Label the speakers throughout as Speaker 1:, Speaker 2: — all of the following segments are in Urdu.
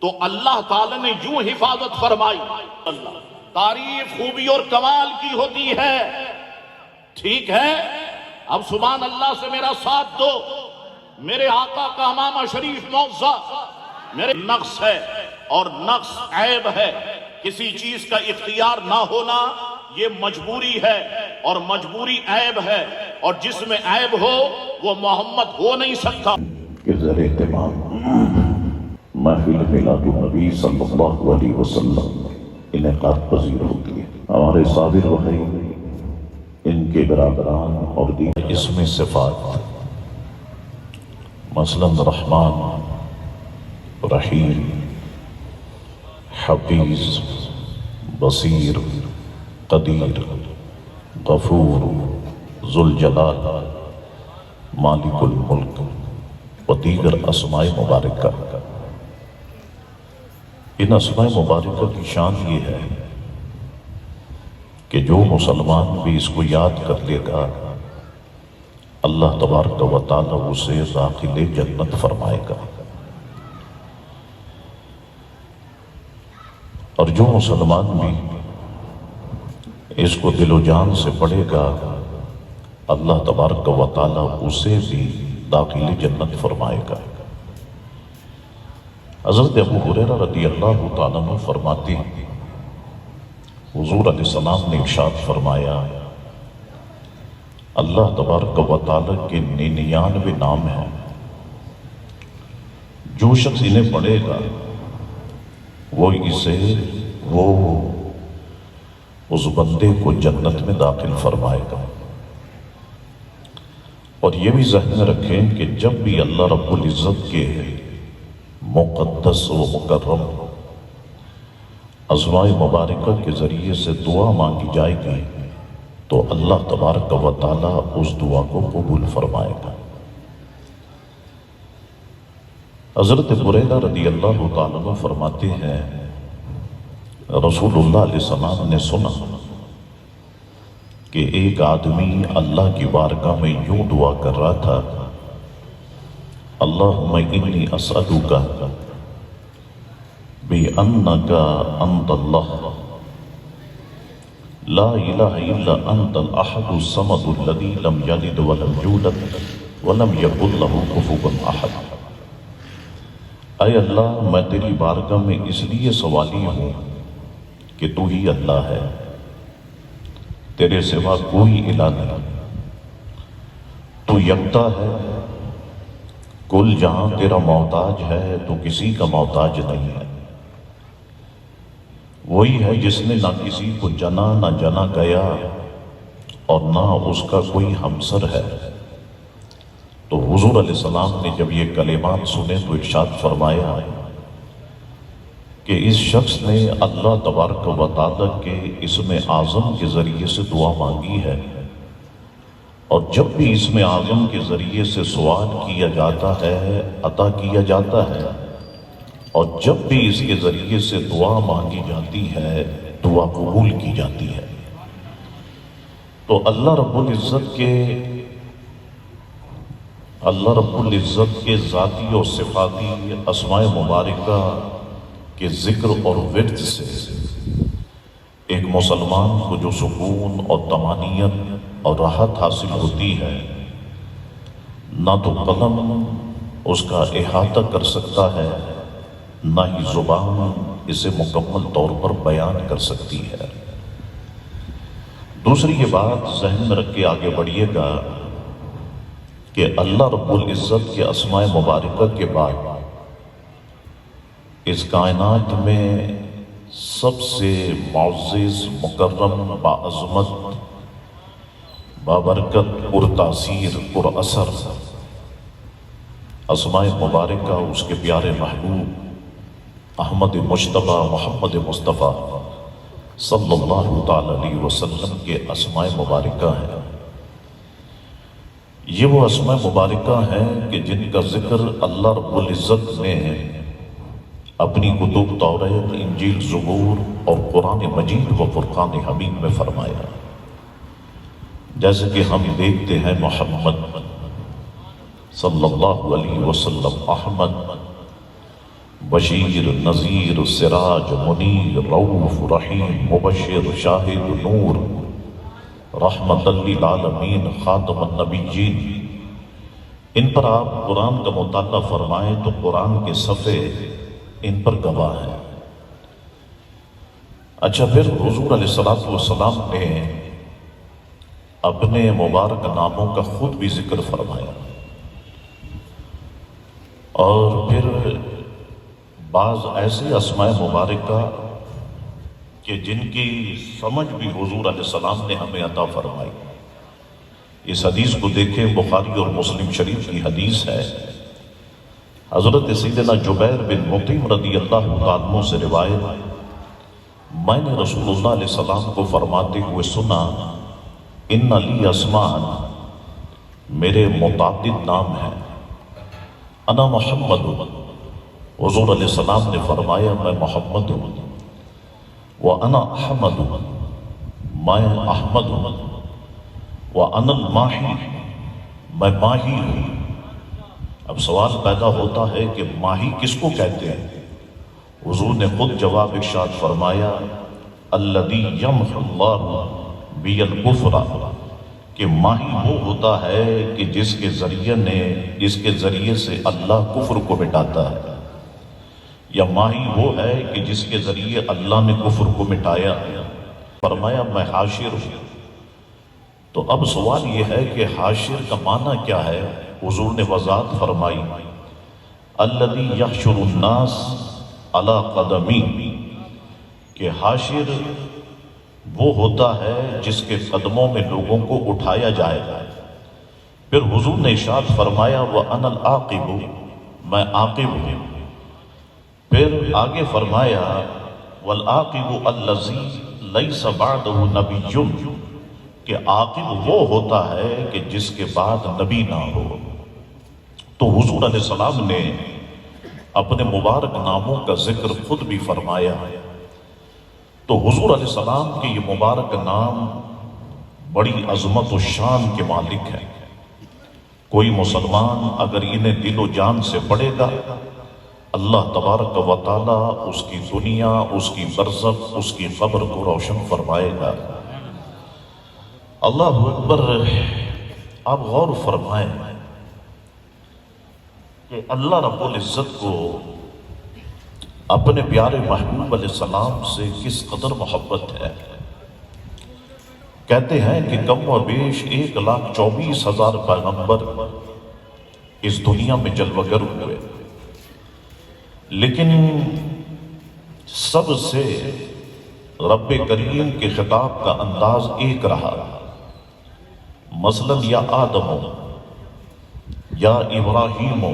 Speaker 1: تو اللہ تعالی نے یوں حفاظت فرمائی. اللہ تعریف خوبی اور کمال کی ہوتی ہے. ٹھیک ہے، اب سبحان اللہ سے میرا ساتھ دو. میرے آقا کا امامہ شریف معزز میرے نقص ہے، اور نقص عیب ہے. کسی چیز کا اختیار نہ ہونا یہ مجبوری ہے، اور مجبوری عیب ہے، اور جس میں عیب ہو وہ محمد ہو نہیں سکتا.
Speaker 2: کہ زر اہتمام محفل میلاد النبی صلی اللہ علیہ وسلم انعقاد پذیر ہوتی ہے. ہمارے صابر بھائی، ان کے برادران اور دیگر اسم صفات مثلاً رحمان، رحیم، حفیظ، بصیر، قدیر، غفور، ذوالجلال، مالک الملک و دیگر اسماء مبارکہ. ان اسماء مبارکہ کی شان یہ ہے کہ جو مسلمان بھی اس کو یاد کر لے گا اللہ تبارک و تعالی اسے داخل جنت فرمائے گا، اور جو مسلمان بھی اس کو دل و جان سے پڑھے گا اللہ تبارک و تعالی اسے بھی داخل جنت فرمائے گا. حضرت ابو ہریرہ رضی اللہ تعالیٰ عنہ فرماتے ہیں حضور علیہ السلام نے ارشاد فرمایا اللہ تبارک و تعالیٰ کے 99 نام ہیں، جو شخص انہیں پڑھے گا وہ اس بندے کو جنت میں داخل فرمائے گا. اور یہ بھی ذہن میں رکھیں کہ جب بھی اللہ رب العزت کے مقدس و مکرم اسماء مبارکہ کے ذریعے سے دعا مانگی جائے گی تو اللہ تبارک و تعالی اس دعا کو قبول فرمائے گا. حضرت ہریرہ رضی اللہ تعالیٰ عنہ فرماتے ہیں رسول اللہ علیہ السلام نے سنا کہ ایک آدمی اللہ کی بارگاہ میں یوں دعا کر رہا تھا اللہم انی اسألک بأنک انت اللہ لا الہ الا انت الاحد الصمد الذی لم یلد ولم یولد ولم یکن لہ کفوا احد. اے اللہ میں تیری بارگاہ میں اس لیے سوالی ہوں کہ تو ہی اللہ ہے، تیرے سوا کوئی الہ نہیں، تو یکتا ہے، کل جہاں تیرا محتاج ہے تو کسی کا محتاج نہیں ہے. وہی ہے جس نے نہ کسی کو جنا نہ جنا گیا اور نہ اس کا کوئی ہمسر ہے. تو حضور علیہ السلام نے جب یہ کلمات سنے تو ارشاد فرمایا کہ اس شخص نے اللہ تبارک و تعالیٰ کے اسم اعظم کے ذریعے سے دعا مانگی ہے، اور جب بھی اسم اعظم کے ذریعے سے سوال کیا جاتا ہے عطا کیا جاتا ہے، اور جب بھی اس کے ذریعے سے دعا مانگی جاتی ہے دعا قبول کی جاتی ہے. تو اللہ رب العزت کے ذاتی اور صفاتی اسماء مبارکہ کے ذکر اور ورد سے ایک مسلمان کو جو سکون اور طمانینت اور راحت حاصل ہوتی ہے نہ تو قلم اس کا احاطہ کر سکتا ہے نہ ہی زبان اسے مکمل طور پر بیان کر سکتی ہے. دوسری یہ بات ذہن میں رکھ کے آگے بڑھیے گا کہ اللہ رب العزت کے اسماء مبارکہ کے بعد اس کائنات میں سب سے معزز، مکرم، باعظمت، بابرکت، پرتاثیر، پراثر اسماء مبارکہ اس کے پیارے محبوب احمد مجتبیٰ محمد مصطفیٰ صلی اللہ تعالی علیہ وسلم کے اسماء مبارکہ ہیں. یہ وہ اسماء مبارکہ ہیں کہ جن کا ذکر اللہ رب العزت نے اپنی کتب توریت، انجیل، زبور اور قرآن مجید و فرقان حمید میں فرمایا. جیسے کہ ہم دیکھتے ہیں محمد صلی اللہ علیہ وسلم، احمد، بشیر نذیر سراج منیر رؤوف رحیم مبشر شاہد نور رحمت للعالمین خاتم النبیین، ان پر آپ قرآن کا مطالعہ فرمائیں تو قرآن کے صفحے ان پر گواہ ہیں۔ اچھا، پھر حضور علیہ السلام نے اپنے مبارک ناموں کا خود بھی ذکر فرمایا، اور پھر بعض ایسے اسماء مبارکہ کہ جن کی سمجھ بھی حضور علیہ السلام نے ہمیں عطا فرمائی۔ اس حدیث کو دیکھیں، بخاری اور مسلم شریف کی حدیث ہے۔ حضرت سیدنا جبیر بن مطعم رضی اللہ تعالیٰ عنہ سے روایت، میں نے رسول اللہ علیہ السلام کو فرماتے ہوئے سنا، ان لی اسماء، میرے متعدد نام ہیں، انا محمد، حضور علیہ السلام نے فرمایا میں محمد ہوں، وانا احمد، میں احمد ہوں، وانا الماحی، میں ماہی ہوں۔ اب سوال پیدا ہوتا ہے کہ ماہی کس کو کہتے ہیں؟ حضور نے خود جواب ارشاد فرمایا، الذی یمحو اللہ بی الکفر، کہ ماہی وہ ہوتا ہے کہ جس کے ذریعے سے اللہ کفر کو مٹاتا ہے، یا ماہی وہ ہے کہ جس کے ذریعے اللہ نے کفر کو مٹایا۔ فرمایا میں حاشر ہوں۔ تو اب سوال یہ ہے کہ حاشر کا معنی کیا ہے؟ حضور نے وضاحت فرمائی، الذی یحشر الناس علی قدمی، کہ حاشر وہ ہوتا ہے جس کے قدموں میں لوگوں کو اٹھایا جائے گا۔ پھر حضور نے ارشاد فرمایا وَأَنَا الْعَاقِبُ، میں عاقب ہوں۔ پھر آگے فرمایا وَالْعَاقِبُ الَّذِي لَيْسَ بَعْدَهُ نَبِيٌّ، کہ عاقب وہ ہوتا ہے کہ جس کے بعد نبی نہ ہو۔ تو حضور علیہ السلام نے اپنے مبارک ناموں کا ذکر خود بھی فرمایا۔ تو حضور علیہ السلام کے یہ مبارک نام بڑی عظمت و شان کے مالک ہیں۔ کوئی مسلمان اگر انہیں دل و جان سے پڑھے گا، اللہ تبارک و تعالی اس کی دنیا، اس کی برزخ، اس کی قبر کو روشن فرمائے گا۔ اللہ اکبر۔ آپ غور فرمائیں کہ اللہ رب العزت کو اپنے پیارے محبوب علیہ السلام سے کس قدر محبت ہے۔ کہتے ہیں کہ کم و بیش 1,24,000 پیغمبر اس دنیا میں جلوگر ہوئے، لیکن سب سے رب کریم کے خطاب کا انداز ایک رہا۔ مثلا یا آدم، یا ابراہیم،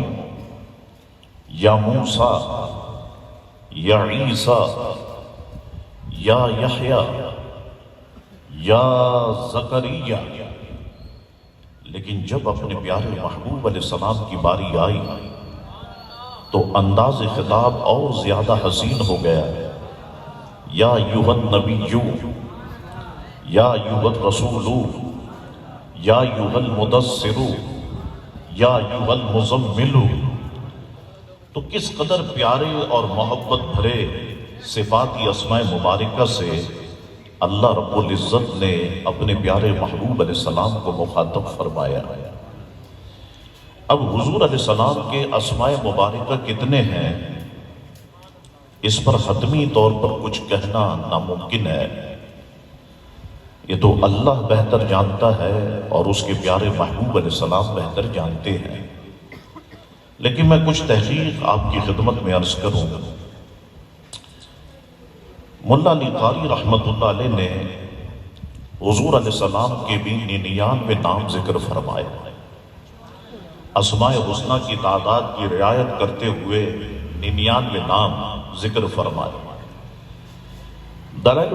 Speaker 2: یا موسیٰ، یا عیسیٰ، یا یحییٰ، یا زکریا۔ لیکن جب اپنے پیارے محبوب علیہ السلام کی باری آئی تو انداز خطاب اور زیادہ حسین ہو گیا۔ یا ایھا النبی، یا ایھا الرسول، یا ایھا المدثر، یا ایھا المزمل۔ تو کس قدر پیارے اور محبت بھرے صفاتی اسماء مبارکہ سے اللہ رب العزت نے اپنے پیارے محبوب علیہ السلام کو مخاطب فرمایا۔ اب حضور علیہ السلام کے اسماء مبارکہ کتنے ہیں، اس پر حتمی طور پر کچھ کہنا ناممکن ہے۔ یہ تو اللہ بہتر جانتا ہے اور اس کے پیارے محبوب علیہ السلام بہتر جانتے ہیں، لیکن میں کچھ تحقیق آپ کی خدمت میں عرض کروں۔ ملا علی قاری رحمت اللہ علیہ نے حضور علیہ السلام کے بھی 99 نام ذکر فرمائے۔ اسماء حسنہ کی تعداد کی رعایت کرتے ہوئے 99 نام ذکر فرمائے۔ دلائل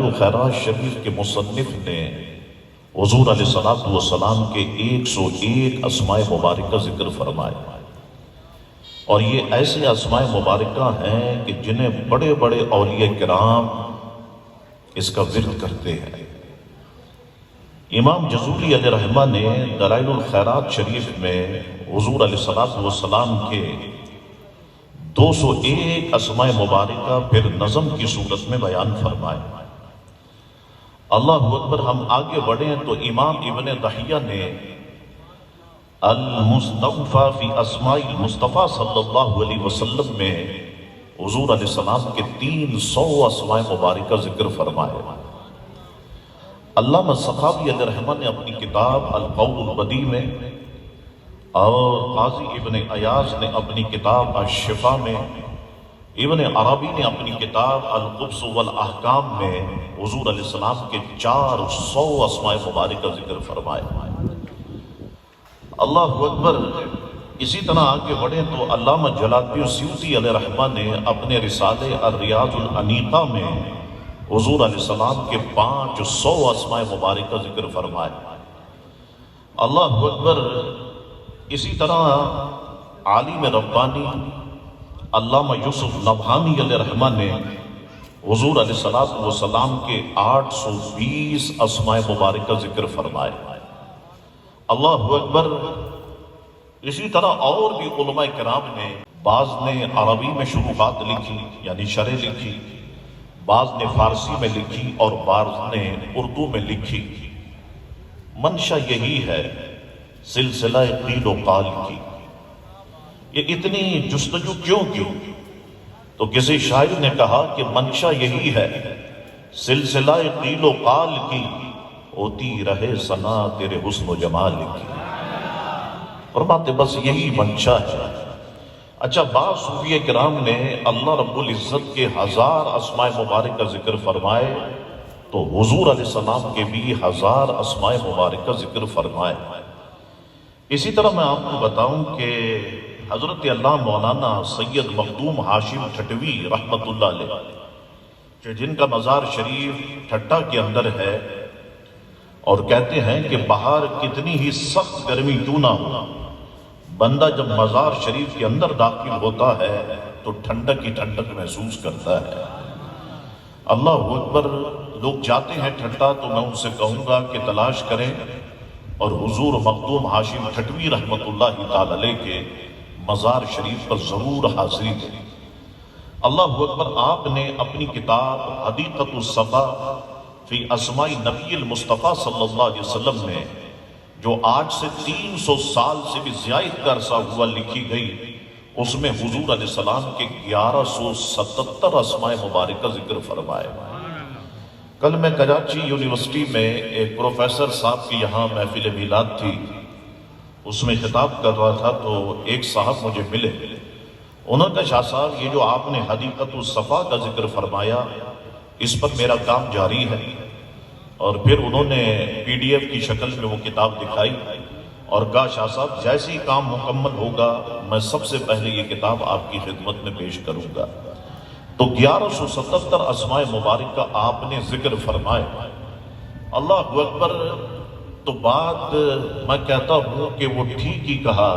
Speaker 2: الخیرات شریف کے مصنف نے حضور علیہ السلام کے 101 اسماء مبارکہ ذکر فرمائے، اور یہ ایسے اسماء مبارکہ ہیں کہ جنہیں بڑے بڑے اولیاء کرام اس کا ورد کرتے ہیں۔ امام جزوری علیہ رحمہ نے دلائل الخیرات شریف میں حضور علیہ السلام کے 201 اسماء مبارکہ پھر نظم کی صورت میں بیان فرمائے۔ اللہ اکبر۔ ہم آگے بڑھیں تو امام ابن دحیہ نے المصطفیٰ فی اسماء المصطفیٰ صلی اللہ علیہ وسلم میں حضور علیہ السلام کے 300 اسماء مبارکہ ذکر فرمائے۔ علامہ سخاوی علیہ رحمہ نے اپنی کتاب القول البدیع میں اور قاضی ابن ایاز نے اپنی کتاب الشفا میں، ابن عربی نے اپنی کتاب القبص والاحکام میں حضور علیہ السلام کے 400 اسماء مبارکہ ذکر فرمائے۔ اللہ اکبر۔ اسی طرح آگے بڑھیں تو علامہ جلال الدین سیوطی علیہ رحمہ نے اپنے رسالے الریاض الانیقہ میں حضور علیہ السلام کے 500 اسماء مبارکہ ذکر فرمائے۔ اللہ اکبر۔ اسی طرح عالم ربانی علامہ یوسف نبہانی علیہ رحمہ نے حضور علیہ السلام کے 820 اسماء مبارکہ ذکر فرمائے۔ اللہ اکبر۔ اسی طرح اور بھی علماء کرام نے، بعض نے عربی میں شروحات لکھی یعنی شرح لکھی، بعض نے فارسی میں لکھی اور بعض نے اردو میں لکھی۔ منشا یہی ہے سلسلہ قیل و قال کی۔ یہ اتنی جستجو کیوں کی؟ تو کسی شاعر نے کہا کہ منشا یہی ہے سلسلہ قیل و قال کی، ہوتی رہے ثنا تیرے حسن و جمال کی۔ فرماتے بس یہی منشا ہے۔ اچھا، بعض صوفیہ کرام نے اللہ رب العزت کے 1000 اسماء مبارکہ ذکر فرمائے تو حضور علیہ السلام کے بھی 1000 اسماء مبارکہ ذکر فرمائے۔ اسی طرح میں آپ کو بتاؤں کہ حضرت اللہ مولانا سید مخدوم ہاشم ٹھٹوی رحمت اللہ علیہ، جن کا مزار شریف ٹھٹا کے اندر ہے، اور کہتے ہیں کہ باہر کتنی ہی سخت گرمی کیوں نہ ہو، بندہ جب مزار شریف کے اندر داخل ہوتا ہے تو ٹھنڈک ہی ٹھنڈک محسوس کرتا ہے۔ اللہ اکبر۔ لوگ جاتے ہیں ٹھٹا تو میں ان سے کہوں گا کہ تلاش کریں اور حضور مخدوم ہاشم ٹھٹوی رحمت اللہ تعالی علیہ کے مزار شریف پر ضرور حاضری دیں۔ اللہ اکبر۔ آپ نے اپنی کتاب حدیقۃ الصفا فی اسماء نبی المصطفیٰ صلی اللہ علیہ وسلم میں، جو آج سے 300 سال سے بھی زیادہ عرصہ ہوا لکھی گئی، اس میں حضور علیہ السلام کے 1177 اسماء مبارکہ ذکر فرمائے۔ کل میں کراچی یونیورسٹی میں ایک پروفیسر صاحب کی یہاں محفل میلاد تھی، اس میں خطاب کر رہا تھا تو ایک صاحب مجھے ملے، انہوں نے کہا شاہ صاحب یہ جو آپ نے حدیقۃ الصفا کا ذکر فرمایا اس پر میرا کام جاری ہے۔ اور پھر انہوں نے PDF کی شکل میں وہ کتاب دکھائی اور کہا شاہ صاحب جیسے ہی کام مکمل ہوگا میں سب سے پہلے یہ کتاب آپ کی خدمت میں پیش کروں گا۔ تو 1177 اسماء مبارکہ آپ نے ذکر فرمائے۔ اللہ اکبر۔ تو بات میں کہتا ہوں کہ وہ ٹھیک ہی کہا،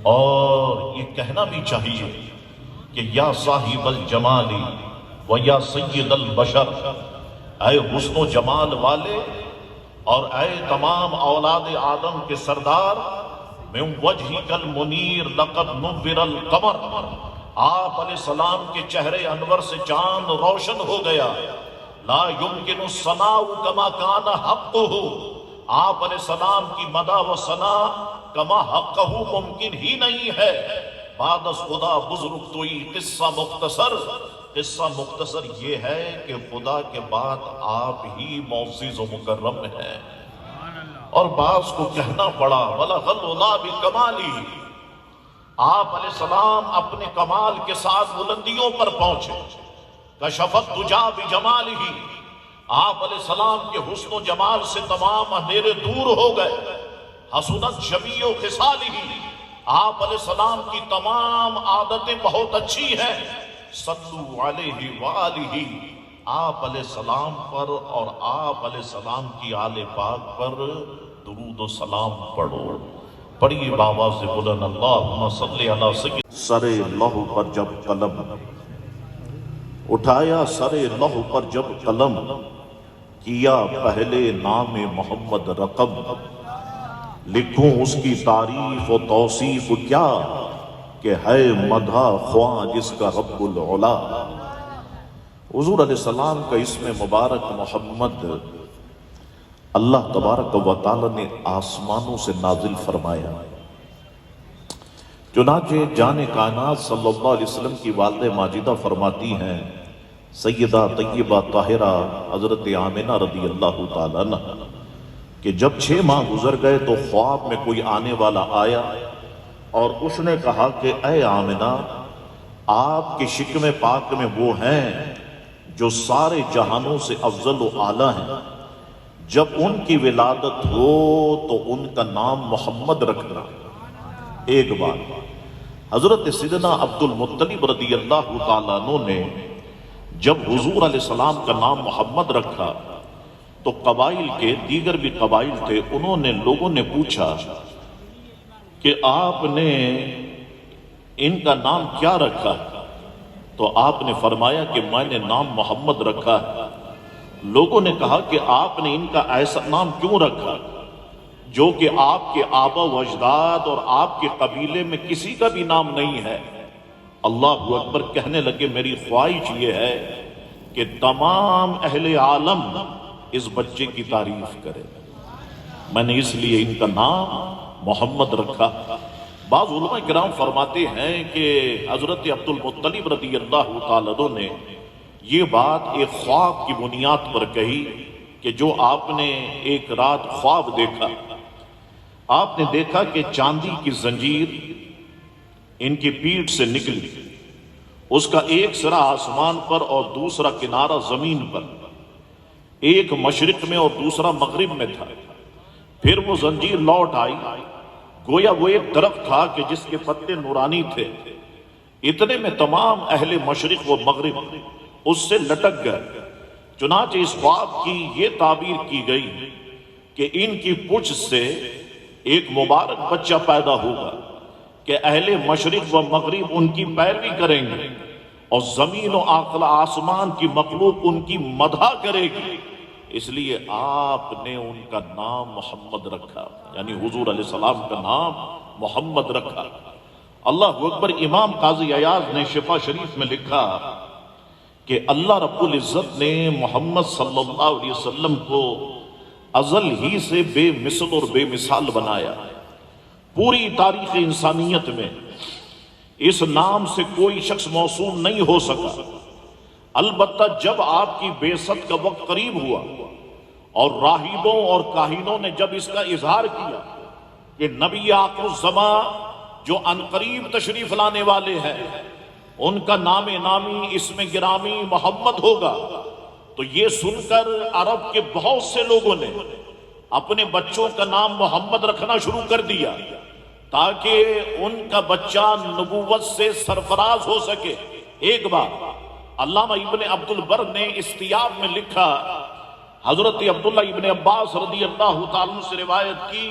Speaker 2: اور یہ کہنا بھی چاہیے کہ یا صاحب الجمال و یا سید البشر، اے حسن و جمال والے اور اے تمام اولاد آدم کے سردار، من وجہک المنیر لقد نور القمر، آپ علیہ السلام کے چہرے انور سے چاند روشن ہو گیا۔ لا یمکن الثناء کما کان حقہ، آپ علیہ السلام کی مدح و ثنا کما حقہ ممکن ہی نہیں ہے۔ بعد از خدا بزرگ توئی قصہ مختصر یہ ہے کہ خدا کے بعد آپ ہی معزز و مکرم ہیں، اور بعض کو کہنا پڑا وَلَغَلْ عُلَا بِكَمَالِهِ، آپ علیہ السلام اپنے کمال کے ساتھ بلندیوں پر پہنچے۔ کشفت دجا بجمالہ، آپ علیہ السلام کے حسن و جمال سے تمام اندھیرے دور ہو گئے۔ حسنت جمیع خصالہ، آپ علیہ السلام کی تمام عادتیں بہت اچھی ہیں۔ صلو علیہ وآلہ، آپ علیہ السلام پر اور آپ علیہ السلام کی آل پاک پر درود و سلام پڑھو۔ پڑھیے بابا سے بلند اللہم صلی علی سید۔ سر لوح پر جب قلم اٹھایا، سر لوح پر جب قلم کیا پہلے نام محمد رقم، لکھوں اس کی تعریف و توصیف کیا، کہ ہے مدح خواں جس کا رب العلا۔ حضور علیہ السلام کا اسم مبارک محمد اللہ تبارک و تعالی نے آسمانوں سے نازل فرمایا۔ چنانچہ جان کائنات صلی اللہ علیہ وسلم کی والدہ ماجدہ فرماتی ہیں، سیدہ طیبہ طاہرہ حضرت آمنہ رضی اللہ تعالیٰ عنہ، کہ جب 6 ماہ گزر گئے تو خواب میں کوئی آنے والا آیا اور اس نے کہا کہ اے آمنہ، آپ کے شکم پاک میں وہ ہیں جو سارے جہانوں سے افضل و اعلیٰ ہیں، جب ان کی ولادت ہو تو ان کا نام محمد رکھنا۔ ایک بار حضرت سیدنا عبد المطلب رضی اللہ تعالیٰ عنہ نے جب حضور علیہ السلام کا نام محمد رکھا تو قبائل کے دیگر بھی قبائل تھے، انہوں نے لوگوں نے پوچھا کہ آپ نے ان کا نام کیا رکھا؟ تو آپ نے فرمایا کہ میں نے نام محمد رکھا ہے۔ لوگوں نے کہا کہ آپ نے ان کا ایسا نام کیوں رکھا جو کہ آپ کے آبا و اجداد اور آپ کے قبیلے میں کسی کا بھی نام نہیں ہے؟ اللہ اکبر کہنے لگے، میری خواہش یہ ہے کہ تمام اہل عالم اس بچے کی تعریف کرے، میں نے اس لیے ان کا نام محمد رکھا۔ بعض علماء کرام فرماتے ہیں کہ حضرت عبد المطلب رضی اللہ تعالیٰ عنہ نے یہ بات ایک خواب کی بنیاد پر کہی کہ جو آپ نے ایک رات خواب دیکھا، آپ نے دیکھا کہ چاندی کی زنجیر ان کی پیٹھ سے نکلی، اس کا ایک سرا آسمان پر اور دوسرا کنارہ زمین پر، ایک مشرق میں اور دوسرا مغرب میں تھا۔ پھر وہ زنجیر لوٹ آئی، گویا وہ ایک درخت تھا کہ جس کے پتے نورانی تھے، اتنے میں تمام اہل مشرق و مغرب اس سے لٹک گئے۔ چنانچہ اس خواب کی یہ تعبیر کی گئی کہ ان کی پچھ سے ایک مبارک بچہ پیدا ہوگا کہ اہل مشرق و مغرب ان کی پیروی کریں گے اور زمین و آسمان کی مخلوق ان کی مدح کرے گی، اس لیے آپ نے ان کا نام محمد رکھا، یعنی حضور علیہ السلام کا نام محمد رکھا۔ اللہ اکبر۔ امام قاضی عیاض نے شفا شریف میں لکھا کہ اللہ رب العزت نے محمد صلی اللہ علیہ وسلم کو ازل ہی سے بے مثل اور بے مثال بنایا۔ پوری تاریخ انسانیت میں اس نام سے کوئی شخص موصول نہیں ہو سکا، البتہ جب آپ کی بعثت کا وقت قریب ہوا اور راہبوں اور کاہنوں نے جب اس کا اظہار کیا کہ نبی آخر الزمان جو عنقریب تشریف لانے والے ہیں ان کا نام نامی اسم گرامی محمد ہوگا، تو یہ سن کر عرب کے بہت سے لوگوں نے اپنے بچوں کا نام محمد رکھنا شروع کر دیا تاکہ ان کا بچہ نبوت سے سرفراز ہو سکے۔ ایک بار علامہ ابن عبد البر نے استیاب میں لکھا، حضرت عبداللہ ابن عباس رضی اللہ تعالیٰ عنہ سے روایت کی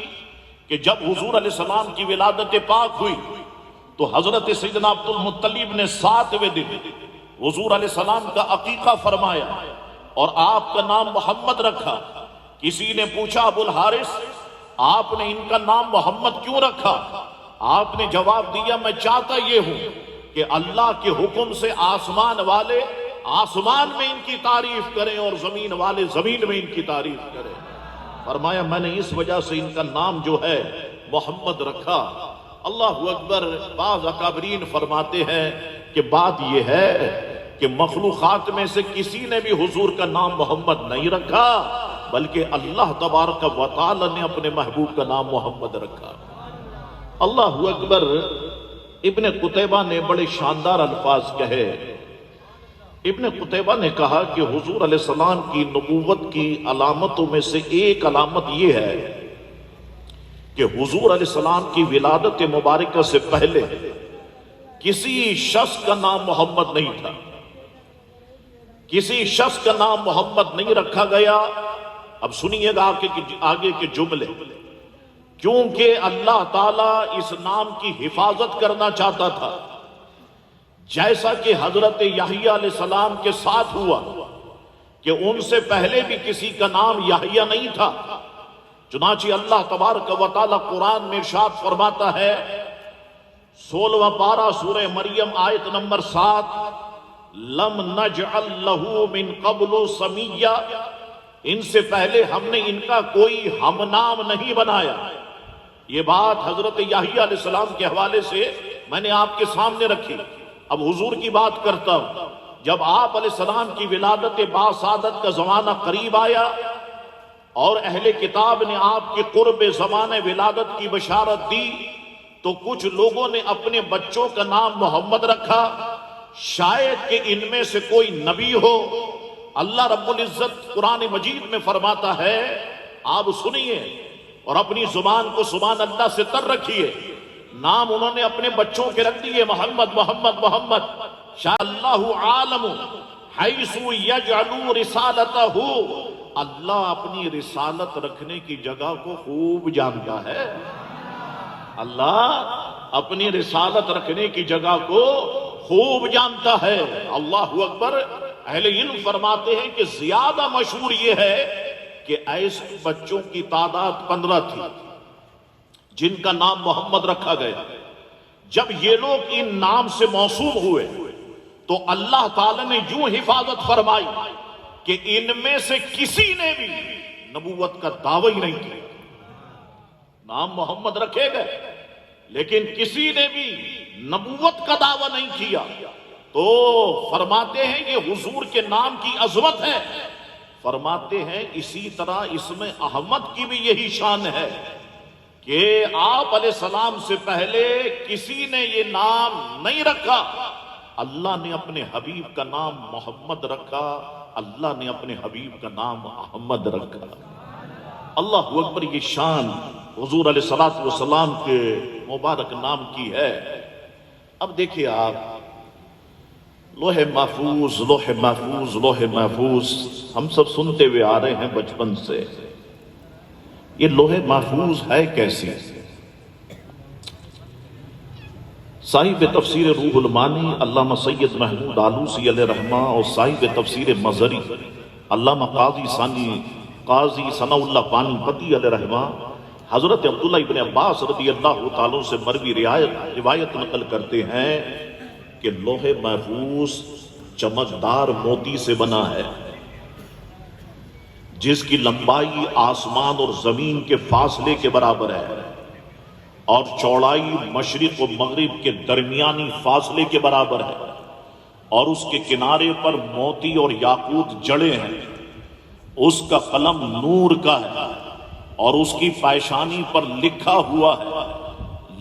Speaker 2: کہ جب حضور علیہ السلام کی ولادت پاک ہوئی تو حضرت سیدنا عبد المطلب نے 7ویں دن حضور علیہ السلام کا عقیقہ فرمایا اور آپ کا نام محمد رکھا۔ کسی نے پوچھا، ابو الحارث آپ نے ان کا نام محمد کیوں رکھا؟ آپ نے جواب دیا، میں چاہتا یہ ہوں کہ اللہ کے حکم سے آسمان والے آسمان میں ان کی تعریف کریں اور زمین والے زمین میں ان کی تعریف کریں۔ فرمایا میں نے اس وجہ سے ان کا نام جو ہے محمد رکھا۔ اللہ اکبر۔ بعض اکابرین فرماتے ہیں کہ بات یہ ہے کہ مخلوقات میں سے کسی نے بھی حضور کا نام محمد نہیں رکھا، بلکہ اللہ تبارک و تعالی نے اپنے محبوب کا نام محمد رکھا۔ اللہ اکبر۔ ابن قتیبہ نے بڑے شاندار الفاظ کہے۔ ابن قتیبہ نے کہا کہ حضور علیہ السلام کی نبوت کی علامتوں میں سے ایک علامت یہ ہے کہ حضور علیہ السلام کی ولادت مبارکہ سے پہلے کسی شخص کا نام محمد نہیں تھا، کسی شخص کا نام محمد نہیں رکھا گیا۔ اب سنیے گا آگے کے جملے، کیونکہ اللہ تعالیٰ اس نام کی حفاظت کرنا چاہتا تھا، جیسا کہ حضرت یحییٰ علیہ السلام کے ساتھ ہوا
Speaker 1: کہ ان سے پہلے بھی کسی کا نام یحییٰ نہیں تھا۔ چنانچہ اللہ تبارک و تعالی قرآن میں ارشاد فرماتا ہے 16واں پارہ سورہ مریم آیت نمبر 7، لم نجعل لہ من قبل سمیہ، ان سے پہلے ہم نے ان کا کوئی ہم نام نہیں بنایا۔ یہ بات حضرت یحییٰ علیہ السلام کے حوالے سے میں نے آپ کے سامنے رکھی۔ اب حضور کی بات کرتا ہوں۔ جب آپ علیہ السلام کی ولادت باسعادت کا زمانہ قریب آیا اور اہل کتاب نے آپ کے قرب زمانہ ولادت کی بشارت دی تو کچھ لوگوں نے اپنے بچوں کا نام محمد رکھا، شاید کہ ان میں سے کوئی نبی ہو۔ اللہ رب العزت قرآن مجید میں فرماتا ہے، آپ سنیے اور اپنی زبان کو سبحان اللہ سے تر رکھیے، نام انہوں نے اپنے بچوں کے رکھ دیے محمد محمد محمد۔ شاء اللہ عالم حیث یجعل رسالتہ، اللہ اپنی رسالت رکھنے کی جگہ کو خوب جانتا ہے۔ اللہ اپنی رسالت رکھنے کی جگہ کو خوب جانتا ہے۔ اللہ اکبر۔ اہل علم فرماتے ہیں کہ زیادہ مشہور یہ ہے کہ ایسے بچوں کی تعداد 15 تھی جن کا نام محمد رکھا گیا۔ جب یہ لوگ ان نام سے موسوم ہوئے تو اللہ تعالی نے یوں حفاظت فرمائی کہ ان میں سے کسی نے بھی نبوت کا دعویٰ ہی نہیں کیا۔ نام محمد رکھے گئے لیکن کسی نے بھی نبوت کا دعویٰ نہیں کیا۔ تو فرماتے ہیں یہ حضور کے نام کی عظمت ہے۔ فرماتے ہیں اسی طرح اس میں احمد کی بھی یہی شان ہے کہ آپ علیہ السلام سے پہلے کسی نے یہ نام نہیں رکھا۔ اللہ نے اپنے حبیب کا نام محمد رکھا، اللہ نے اپنے حبیب کا نام احمد رکھا۔ اللہ اکبر۔ یہ شان حضور علیہ السلام کے مبارک نام کی ہے۔ اب دیکھیے آپ، لوح محفوظ لوح محفوظ لوح محفوظ ہم سب سنتے ہوئے آ رہے ہیں بچپن سے۔ یہ لوح محفوظ ہے کیسی؟ صاحب تفسیر روح المانی علامہ سید محمود آلوسی علیہ رحمہ اور صاحب تفسیر مظہری علامہ قاضی ثناء اللہ پانی پتی علیہ رحمہ حضرت عبداللہ ابن عباس رضی اللہ تعالیٰ سے مروی روایت نقل کرتے ہیں کہ لوح محفوظ چمکدار موتی سے بنا ہے جس کی لمبائی آسمان اور زمین کے فاصلے کے برابر ہے اور چوڑائی مشرق و مغرب کے درمیانی فاصلے کے برابر ہے، اور اس کے کنارے پر موتی اور یاقوت جڑے ہیں۔ اس کا قلم نور کا ہے اور اس کی پیشانی پر لکھا ہوا ہے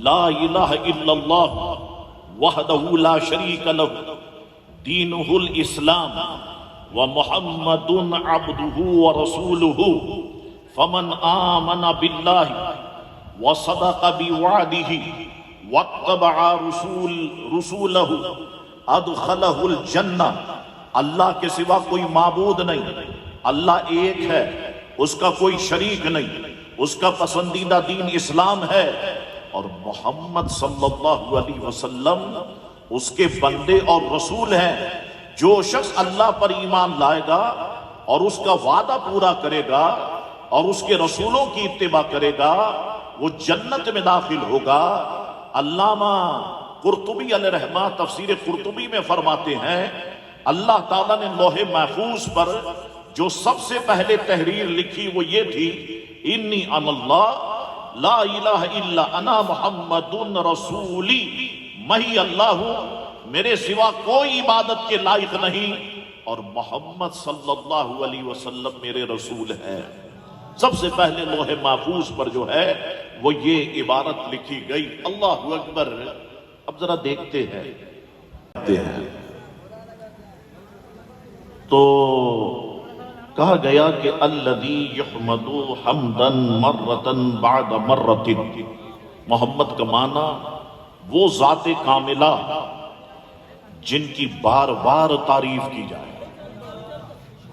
Speaker 1: لا الہ الا اللہ وحدہ لا شریک لہ دینہ الاسلام ومحمد عبدہ ورسولہ فمن آمن باللہ وصدق بوعدہ واتبع رسولہ ادخلہ الجنہ۔ اللہ کے سوا کوئی معبود نہیں، اللہ ایک ہے، اس کا کوئی شریک نہیں، اس کا پسندیدہ دین اسلام ہے، اور محمد صلی اللہ علیہ وسلم اس کے بندے اور رسول ہیں۔ جو شخص اللہ پر ایمان لائے گا اور اس کا وعدہ پورا کرے گا اور اس کے رسولوں کی اتباع کرے گا وہ جنت میں داخل ہوگا۔ علامہ قرطبی علیہ رحمہ تفسیر قرطبی میں فرماتے ہیں اللہ تعالیٰ نے لوح محفوظ پر جو سب سے پہلے تحریر لکھی وہ یہ تھی انی انا اللہ لا الہ الا انا محمد رسولی، میں ہی اللہ ہوں، میرے سوا کوئی عبادت کے لائق نہیں، اور محمد صلی اللہ علیہ وسلم میرے رسول ہیں۔ سب سے پہلے لوح محفوظ پر جو ہے وہ یہ عبارت لکھی گئی۔ اللہ اکبر۔ اب ذرا دیکھتے ہیں تو کہا گیا کہ الذی یحمد حمدا مرۃ بعد مرۃ، محمد کا معنی وہ ذات کاملہ جن کی بار بار تعریف کی جائے،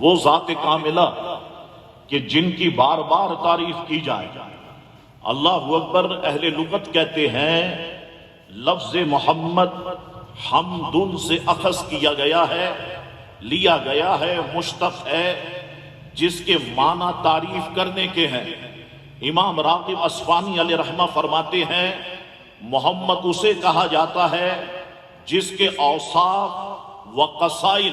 Speaker 1: وہ ذات کاملہ کہ جن کی بار بار تعریف کی جائے۔ اللہ اکبر۔ اہل لغت کہتے ہیں لفظ محمد حمد سے اخذ کیا گیا ہے لیا گیا ہے، مشتق ہے، جس کے معنی تعریف کرنے کے ہیں۔ امام راغب اصفہانی علیہ رحمہ فرماتے ہیں محمد اسے کہا جاتا ہے جس کے اوصاف و قصائل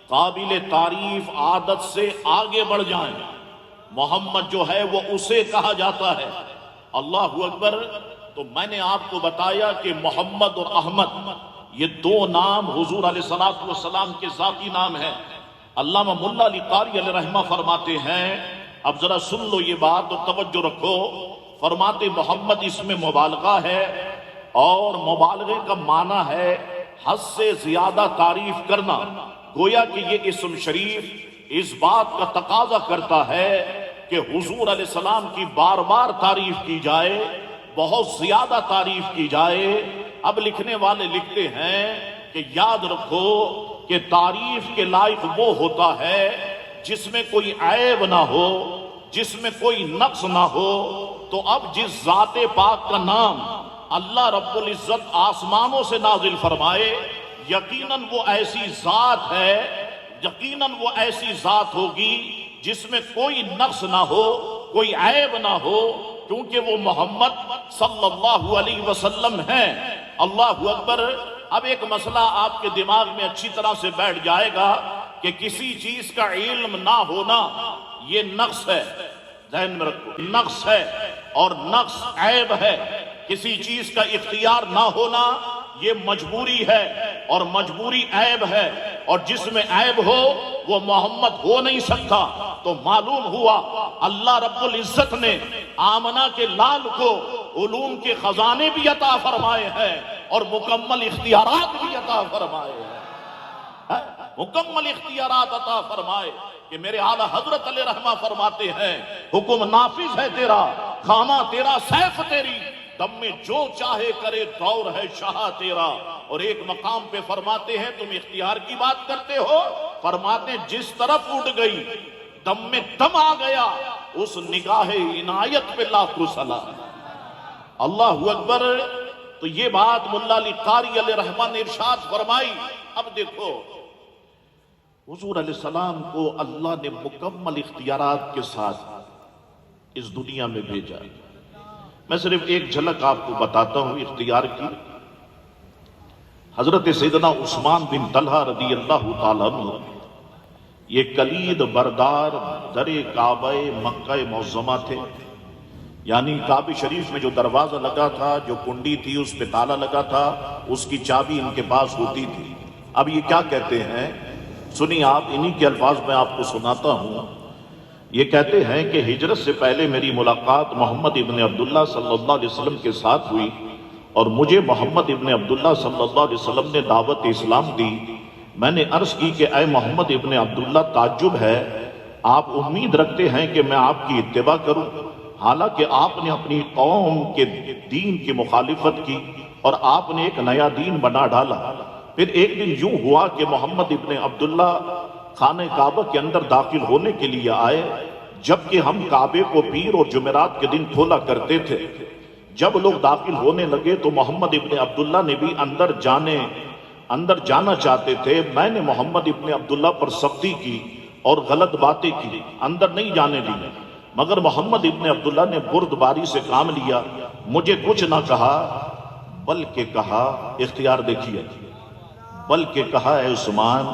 Speaker 1: قابل تعریف عادت سے آگے بڑھ جائیں۔ محمد جو ہے وہ اسے کہا جاتا ہے۔ اللہ اکبر۔ تو میں نے آپ کو بتایا کہ محمد اور احمد یہ دو نام حضور علیہ الصلوۃ والسلام کے ذاتی نام ہیں۔ علامہ ملا علی قاری علیہ رحمہ فرماتے ہیں، اب ذرا سن لو یہ بات اور توجہ رکھو، فرماتے محمد اس میں مبالغہ ہے، اور مبالغے کا معنی ہے حد سے زیادہ تعریف کرنا۔ گویا کہ یہ اسم شریف اس بات کا تقاضا کرتا ہے کہ حضور علیہ السلام کی بار بار تعریف کی جائے، بہت زیادہ تعریف کی جائے۔ اب لکھنے والے لکھتے ہیں کہ یاد رکھو کہ تعریف کے لائق وہ ہوتا ہے جس میں کوئی عیب نہ ہو، جس میں کوئی نقص نہ ہو۔ تو اب جس ذات پاک کا نام اللہ رب العزت آسمانوں سے نازل فرمائے، یقیناً وہ ایسی ذات ہے، یقیناً وہ ایسی ذات ہوگی جس میں کوئی نقص نہ ہو، کوئی عیب نہ ہو، کیونکہ وہ محمد صلی اللہ علیہ وسلم ہیں۔ اللہ اکبر۔ اب ایک مسئلہ آپ کے دماغ میں اچھی طرح سے بیٹھ جائے گا کہ کسی چیز کا علم نہ ہونا یہ نقص ہے، ذہن میں رکھو، نقص ہے، اور نقص عیب ہے۔ کسی چیز کا اختیار نہ ہونا یہ مجبوری ہے، اور مجبوری عیب ہے، اور جس میں عیب ہو وہ محمد ہو نہیں سکتا۔ تو معلوم ہوا اللہ رب العزت نے آمنہ کے لال کو علوم کے خزانے بھی عطا فرمائے ہیں اور مکمل اختیارات بھی عطا فرمائے ہیں، مکمل اختیارات عطا فرمائے کہ میرے اعلیٰ حضرت علیہ رحمہ فرماتے ہیں حکم نافذ ہے تیرا، خامہ تیرا، سیف تیری، دم میں جو چاہے کرے دور ہے شاہ تیرا۔ اور ایک مقام پہ فرماتے ہیں تم اختیار کی بات کرتے ہو، فرماتے ہیں جس طرف اٹھ گئی دم میں دم آ گیا، اس نگاہ عنایت پہ لاکھوں سلام۔ اللہ اکبر۔ تو یہ بات ملا علی قاری علیہ رحمہ نے ارشاد فرمائی۔ اب دیکھو حضور علیہ السلام کو اللہ نے مکمل اختیارات کے ساتھ اس دنیا میں بھیجا۔ میں صرف ایک جھلک آپ کو بتاتا ہوں اختیار کی۔ حضرت سیدنا عثمان بن طلحہ رضی اللہ تعالیٰ عنہ یہ کلید بردار در کعبہ مکہ معظمہ تھے، یعنی کعبہ شریف میں جو دروازہ لگا تھا، جو کنڈی تھی، اس پہ تالا لگا تھا، اس کی چابی ان کے پاس ہوتی تھی۔ اب یہ کیا کہتے ہیں سنی آپ، انہی کے الفاظ میں آپ کو سناتا ہوں۔ یہ کہتے ہیں کہ ہجرت سے پہلے میری ملاقات محمد ابن عبداللہ صلی اللہ علیہ وسلم کے ساتھ ہوئی، اور مجھے محمد ابن عبداللہ صلی اللہ علیہ وسلم نے دعوت اسلام دی۔ میں نے عرض کی کہ اے محمد ابن عبداللہ، تعجب ہے، آپ امید رکھتے ہیں کہ میں آپ کی اتباع کروں، حالانکہ آپ نے اپنی قوم کے دین کی مخالفت کی اور آپ نے ایک نیا دین بنا ڈالا۔ پھر ایک دن یوں ہوا کہ محمد ابن عبداللہ خانہ کعبہ کے اندر داخل ہونے کے لیے آئے، جبکہ ہم کعبے کو پیر اور جمعرات کے دن کھولا کرتے تھے۔ جب لوگ داخل ہونے لگے تو محمد ابن عبداللہ نے بھی اندر جانا چاہتے تھے۔ میں نے محمد ابن عبداللہ پر سختی کی اور غلط باتیں کی، اندر نہیں جانے دی، مگر محمد ابن عبداللہ نے بردباری سے کام لیا، مجھے کچھ نہ کہا، بلکہ کہا، اختیار دیکھیے، بلکہ کہا اے عثمان،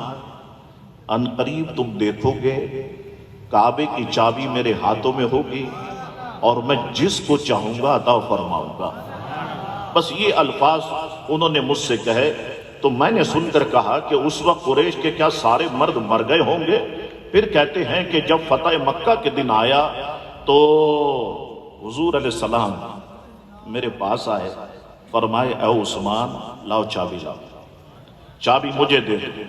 Speaker 1: ان قریب تم دیکھو گے کعبے کی چابی میرے ہاتھوں میں ہوگی اور میں جس کو چاہوں گا عطا فرماؤں گا۔ بس یہ الفاظ انہوں نے مجھ سے کہے تو میں نے سن کر کہا کہ اس وقت قریش کے کیا سارے مرد مر گئے ہوں گے؟ پھر کہتے ہیں کہ جب فتح مکہ کے دن آیا تو حضور علیہ السلام میرے پاس آئے، فرمائے اے عثمان لاؤ چابی لاؤ، چابی مجھے دے دو۔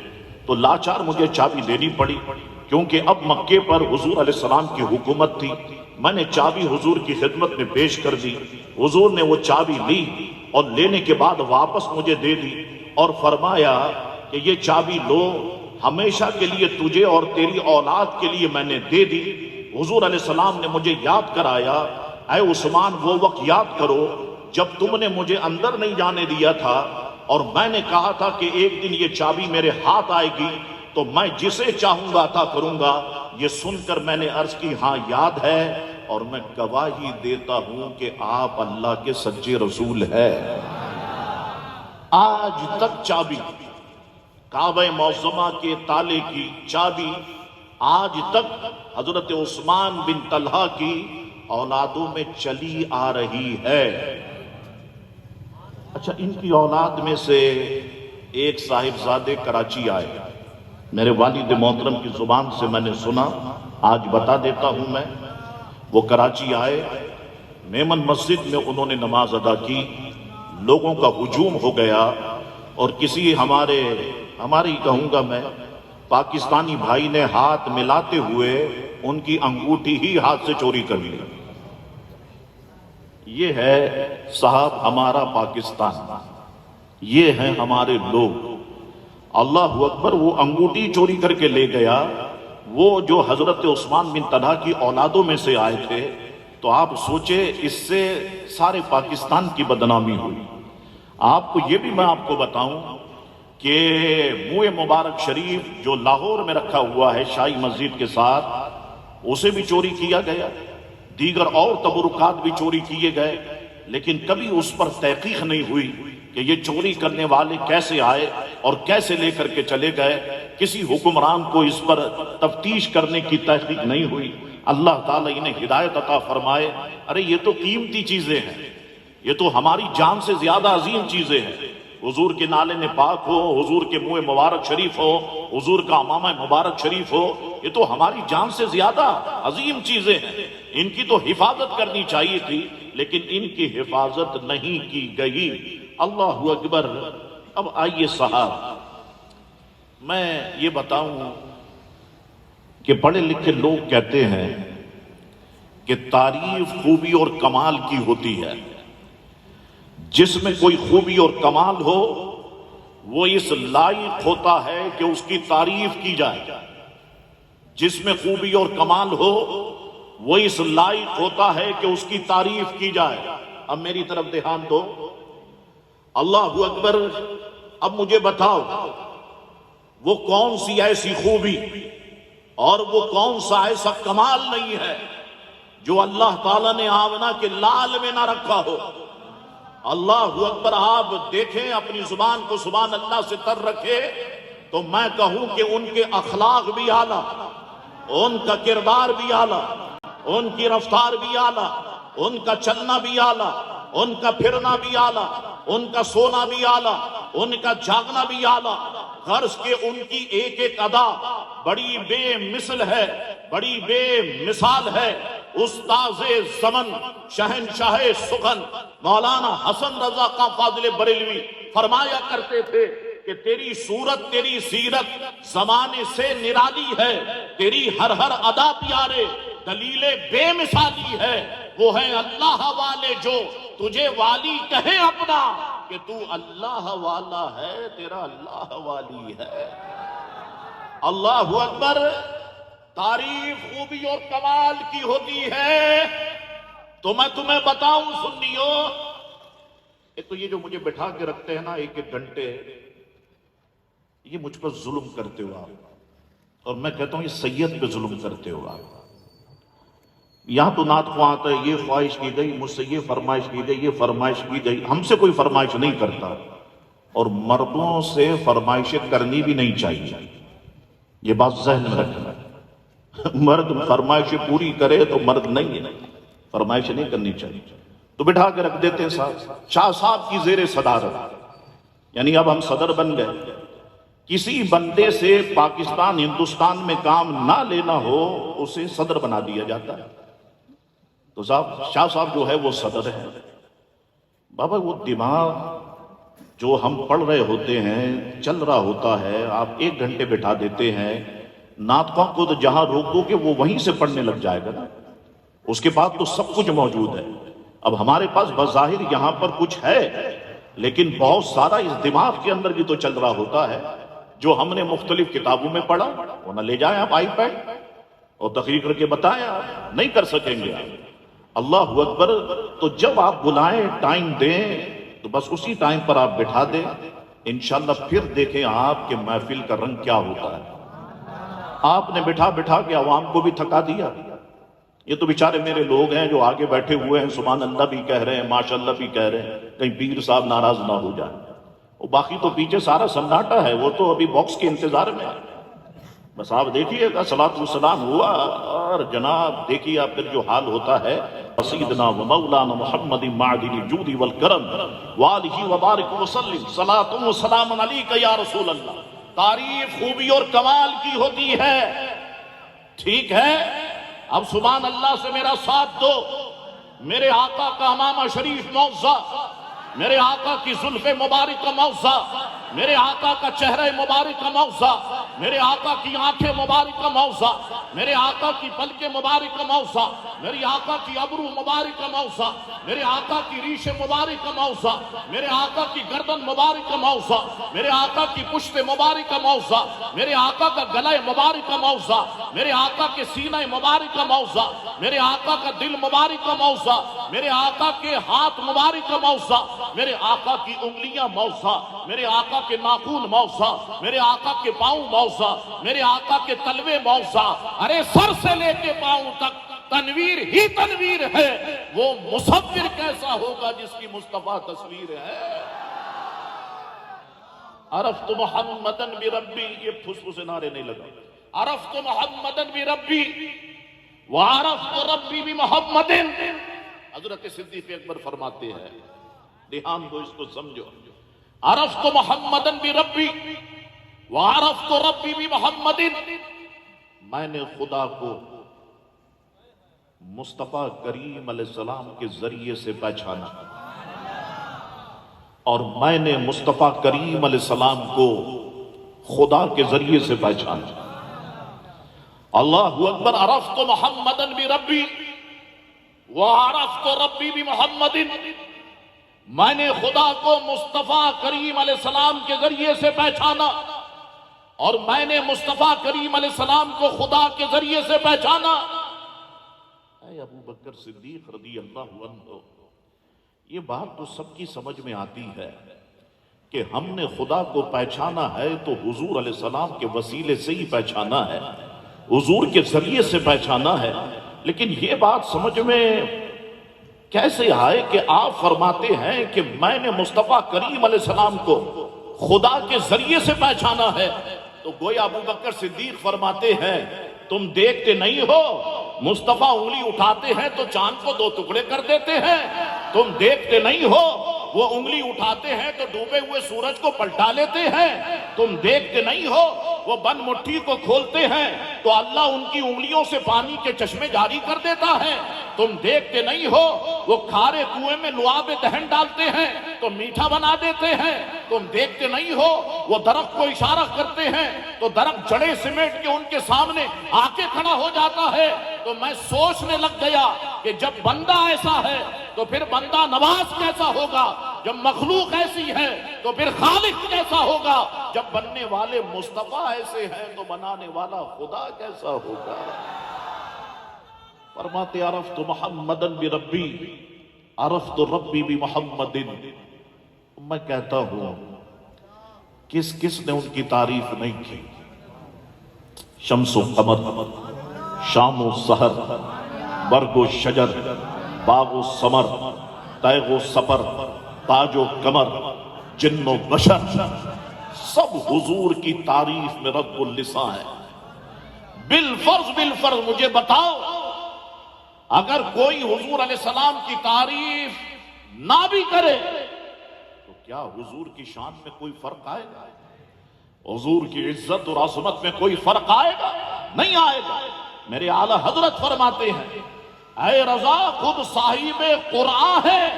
Speaker 1: تو لاچار مجھے چابی دینی پڑی، کیونکہ اب مکے پر حضور علیہ السلام کی حکومت تھی۔ میں نے چابی حضور کی خدمت میں پیش کر دی، حضور نے وہ چابی لی اور لینے کے بعد واپس مجھے دے دی اور فرمایا کہ یہ چابی لو، ہمیشہ کے لیے تجھے اور تیری اولاد کے لیے میں نے دے دی۔ حضور علیہ السلام نے مجھے یاد کرایا، اے عثمان وہ وقت یاد کرو جب تم نے مجھے اندر نہیں جانے دیا تھا اور میں نے کہا تھا کہ ایک دن یہ چابی میرے ہاتھ آئے گی تو میں جسے چاہوں گا عطا کروں گا۔ یہ سن کر میں نے عرض کی ہاں یاد ہے، اور میں گواہی دیتا ہوں کہ آپ اللہ کے سچے رسول ہیں۔ آج تک چابی، کعبہ معظمہ کے تالے کی چابی آج تک حضرت عثمان بن طلحہ کی اولادوں میں چلی آ رہی ہے۔ اچھا، ان کی اولاد میں سے ایک صاحبزادے کراچی آئے، میرے والد محترم کی زبان سے میں نے سنا، آج بتا دیتا ہوں میں۔ وہ کراچی آئے، میمن مسجد میں انہوں نے نماز ادا کی، لوگوں کا ہجوم ہو گیا، اور کسی ہمارے ہی کہوں گا میں، پاکستانی بھائی نے ہاتھ ملاتے ہوئے ان کی انگوٹھی ہی ہاتھ سے چوری کر لی۔ یہ ہے صاحب ہمارا پاکستان، یہ ہیں ہمارے لوگ۔ اللہ اکبر، وہ انگوٹھی چوری کر کے لے گیا، وہ جو حضرت عثمان بن طلحہ کی اولادوں میں سے آئے تھے۔ تو آپ سوچے، اس سے سارے پاکستان کی بدنامی ہوئی۔ آپ کو یہ بھی میں آپ کو بتاؤں کہ منہ مبارک شریف جو لاہور میں رکھا ہوا ہے شاہی مسجد کے ساتھ، اسے بھی چوری کیا گیا، دیگر اور تبرکات بھی چوری کیے گئے، لیکن کبھی اس پر تحقیق نہیں ہوئی کہ یہ چوری کرنے والے کیسے آئے اور کیسے لے کر کے چلے گئے۔ کسی حکمران کو اس پر تفتیش کرنے کی تحقیق نہیں ہوئی۔ اللہ تعالیٰ انہیں ہدایت عطا فرمائے۔ ارے یہ تو قیمتی چیزیں ہیں، یہ تو ہماری جان سے زیادہ عظیم چیزیں ہیں۔ حضور کے نالے پاک ہو، حضور کے منہ مبارک شریف ہو، حضور کا امامہ مبارک شریف ہو، یہ تو ہماری جان سے زیادہ عظیم چیزیں ہیں۔ ان کی تو حفاظت کرنی چاہیے تھی، لیکن ان کی حفاظت نہیں کی گئی۔ اللہ اکبر۔ اب آئیے صاحب، میں یہ بتاؤں کہ پڑھے لکھے لوگ کہتے ہیں کہ تعریف خوبی اور کمال کی ہوتی ہے۔ جس میں کوئی خوبی اور کمال ہو وہ اس لائق ہوتا ہے کہ اس کی تعریف کی جائے۔ جس میں خوبی اور کمال ہو وہ اس لائق ہوتا ہے کہ اس کی تعریف کی جائے۔ اب میری طرف دھیان دو، اللہ اکبر۔ اب مجھے بتاؤ، وہ کون سی ایسی خوبی اور وہ کون سا ایسا کمال نہیں ہے جو اللہ تعالیٰ نے آمنہ کے لال میں نہ رکھا ہو؟ اللہ اکبر۔ آپ دیکھیں، اپنی زبان کو سبحان اللہ سے تر رکھے تو میں کہوں کہ ان کے اخلاق بھی اعلیٰ، ان کا کردار بھی اعلیٰ، ان کی رفتار بھی اعلیٰ، ان کا چلنا بھی اعلیٰ، ان کا پھرنا بھی اعلیٰ، ان کا سونا بھی اعلیٰ، ان کا جاگنا بھی اعلیٰ۔ غرض کہ ان کی ایک ایک ادا بڑی بے مثل ہے، بڑی بے مثال ہے۔ استاذ زمن شہنشاہ سخن مولانا حسن رضا خان فاضل بریلوی فرمایا کرتے تھے کہ تیری صورت، تیری سیرت زمانے سے نرالی ہے، تیری ہر ہر ادا پیارے دلیل بے مثالی ہے۔ وہ ہیں اللہ والے جو تجھے والی کہیں اپنا، کہ تو اللہ والا ہے، تیرا اللہ والی ہے۔ اللہ اکبر۔ تعریف خوبی اور کمال کی ہوتی ہے۔ تو میں تمہیں بتاؤں سنیو، ایک تو یہ جو مجھے بٹھا کے رکھتے ہیں نا ایک ایک گھنٹے، یہ مجھ پر ظلم کرتے ہو آپ، اور میں کہتا ہوں یہ سید پہ ظلم کرتے ہو آپ۔ یہاں تو نعت خواہ آتا ہے، یہ خواہش کی گئی مجھ سے، یہ فرمائش کی گئی، یہ فرمائش کی گئی۔ ہم سے کوئی فرمائش نہیں کرتا، اور مردوں سے فرمائشیں کرنی بھی نہیں چاہیے، یہ بات ذہن میں رکھنا۔ مرد فرمائشیں پوری کرے تو مرد نہیں ہے، فرمائشیں نہیں کرنی چاہیے۔ تو بٹھا کے رکھ دیتے ہیں صاحب، شاہ صاحب کی زیر صدارت، یعنی اب ہم صدر بن گئے۔ کسی بندے سے پاکستان ہندوستان میں کام نہ لینا ہو اسے صدر بنا دیا جاتا ہے۔ تو صاحب شاہ صاحب جو ہے وہ صدر ہے۔ بابا وہ دماغ جو ہم پڑھ رہے ہوتے ہیں چل رہا ہوتا ہے، آپ ایک گھنٹے بٹھا دیتے ہیں، نعت خواہ کو تو جہاں روک دو کہ وہ وہیں سے پڑھنے لگ جائے گا نا، اس کے بعد تو سب کچھ موجود ہے۔ اب ہمارے پاس بظاہر یہاں پر کچھ ہے، لیکن بہت سارا اس دماغ کے اندر بھی تو چل رہا ہوتا ہے جو ہم نے مختلف کتابوں میں پڑھا۔ وہ نہ لے جائیں آپ آئی پیڈ اور تقریر کر کے بتائیں، آپ نہیں کر سکیں گے آپ۔ اللہ اکبر۔ تو جب آپ بلائیں، ٹائم دیں، تو بس اسی ٹائم پر آپ بٹھا دیں، انشاءاللہ پھر دیکھیں آپ کے محفل کا رنگ کیا ہوتا ہے۔ آپ نے بٹھا بٹھا کے عوام کو بھی تھکا دیا. یہ تو بیچارے میرے لوگ ہیں جو آگے بیٹھے ہوئے ہیں، سبحان اللہ بھی کہہ رہے ہیں، ماشاءاللہ بھی کہہ رہے ہیں، کہیں پیر صاحب ناراض نہ ہو جائیں. وہ باقی تو پیچھے سارا سناٹا ہے، وہ تو ابھی باکس کے انتظار میں ہے. بس آپ دیکھیے گا صلاۃ والسلام ہوا اور جناب دیکھیے آپ پھر جو حال ہوتا ہے. سیدنا و مولانا محمد معدن الجود والکرم والہ وبارک وسلم صلاۃ و سلام علیک یا رسول اللہ. تعریف خوبی اور کمال کی ہوتی ہے، ٹھیک ہے. اب سبحان اللہ سے میرا ساتھ دو. میرے آقا کا امامہ شریف معوضہ، میرے آقا کی زلف مبارکہ معوضہ، میرے آقا کا چہرہ مبارکہ معوضہ، میرے آقا کی آنکھیں مبارکہ معوضہ، میرے آقا کی پلکیں مبارکہ معوضہ، میرے آقا کی ابرو مبارکہ معوضہ، میرے آقا کی ریش مبارکہ معوضہ، میرے آقا کی گردن مبارکہ معوضہ، میرے آقا کی پشت مبارکہ معوضہ، میرے آقا کا گلہ مبارکہ معوضہ، میرے آقا کے سینہ مبارکہ معوضہ، میرے آقا کا دل مبارکہ معوضہ، میرے آقا کے ہاتھ مبارکہ معوضہ، میرے آقا کی انگلیاں معوضہ، میرے آقا کے ناخن معوضہ، میرے آقا کے پاؤں معوضہ، میرے آقا کے تلوے معوضہ. ارے سر سے لے کے پاؤں تک تنویر ہی تنویر ہے. وہ مصور کیسا ہوگا جس کی مصطفیٰ تصویر ہے. عرفت محمدن بربی، یہ پھس نعرے نہیں لگا. عرفت محمدن بربی وعرفت ربی بمحمدن. حضرت صدیق اکبر فرماتے ہیں، دھیان دو اس کو سمجھو. عرفت محمدن بربی وعرفت ربی بمحمدن. میں نے خدا کو مصطفیٰ کریم علیہ السلام کے ذریعے سے پہچانا، اور میں نے مصطفیٰ کریم علیہ السلام کو خدا کے ذریعے سے پہچانا. اللہ اکبر. عرفت محمدن بربی وعرفت ربی بمحمدن. میں نے خدا کو مصطفیٰ کریم علیہ السلام کے ذریعے سے پہچانا، اور میں نے مصطفیٰ کریم علیہ السلام کو خدا کے ذریعے سے پہچانا. اے ابو بکر صدیق رضی اللہ عنہ، یہ بات تو سب کی سمجھ میں آتی ہے کہ ہم نے خدا کو پہچانا ہے تو حضور علیہ السلام کے وسیلے سے ہی پہچانا ہے، حضور کے ذریعے سے پہچانا ہے. لیکن یہ بات سمجھ میں کیسے آئے کہ آپ فرماتے ہیں کہ میں نے مصطفیٰ کریم علیہ السلام کو خدا کے ذریعے سے پہچانا ہے؟ تو گویا ابو بکر صدیق فرماتے ہیں، تم دیکھتے نہیں ہو مصطفیٰ انگلی اٹھاتے ہیں تو چاند کو دو ٹکڑے کر دیتے ہیں. تم دیکھتے نہیں ہو وہ انگلی اٹھاتے ہیں تو ڈوبے ہوئے سورج کو پلٹا لیتے ہیں. تم دیکھتے نہیں ہو وہ بند مٹھی کو کھولتے ہیں تو اللہ ان کی انگلیوں سے پانی کے چشمے جاری کر دیتا ہے. تم دیکھتے نہیں ہو وہ کھارے کنویں میں لعاب دہن ڈالتے ہیں تو میٹھا بنا دیتے ہیں. تم دیکھتے نہیں ہو وہ درخت کو اشارہ کرتے ہیں تو درخت جڑیں سمیٹ کے ان کے سامنے آ کے کھڑا ہو جاتا ہے. تو میں سوچنے لگ گیا کہ جب بندہ ایسا ہے تو پھر بندہ نواز کیسا ہوگا، جب مخلوق ایسی ہے تو پھر خالق کیسا ہوگا، جب بننے والے مصطفیٰ ایسے ہیں تو بنانے والا خدا کیسا ہوگا. فرماتے عرفت محمدن بربی عرفت ربی بمحمدن. میں کہتا ہوں کس کس نے ان کی تعریف نہیں کی. شمس و قمر، شام و سحر، برگ و شجر، باغ و ثمر، تیغ و سپر، تاج و کمر، جن و بشر، سب حضور کی تعریف میں رب اللسان ہے. بالفرض مجھے بتاؤ، اگر کوئی حضور علیہ السلام کی تعریف نہ بھی کرے تو کیا حضور کی شان میں کوئی فرق آئے گا؟ حضور کی عزت اور عظمت میں کوئی فرق آئے گا؟ نہیں آئے گا. میرے اعلیٰ حضرت فرماتے ہیں، اے رضا خود صاحب قرآن ہے،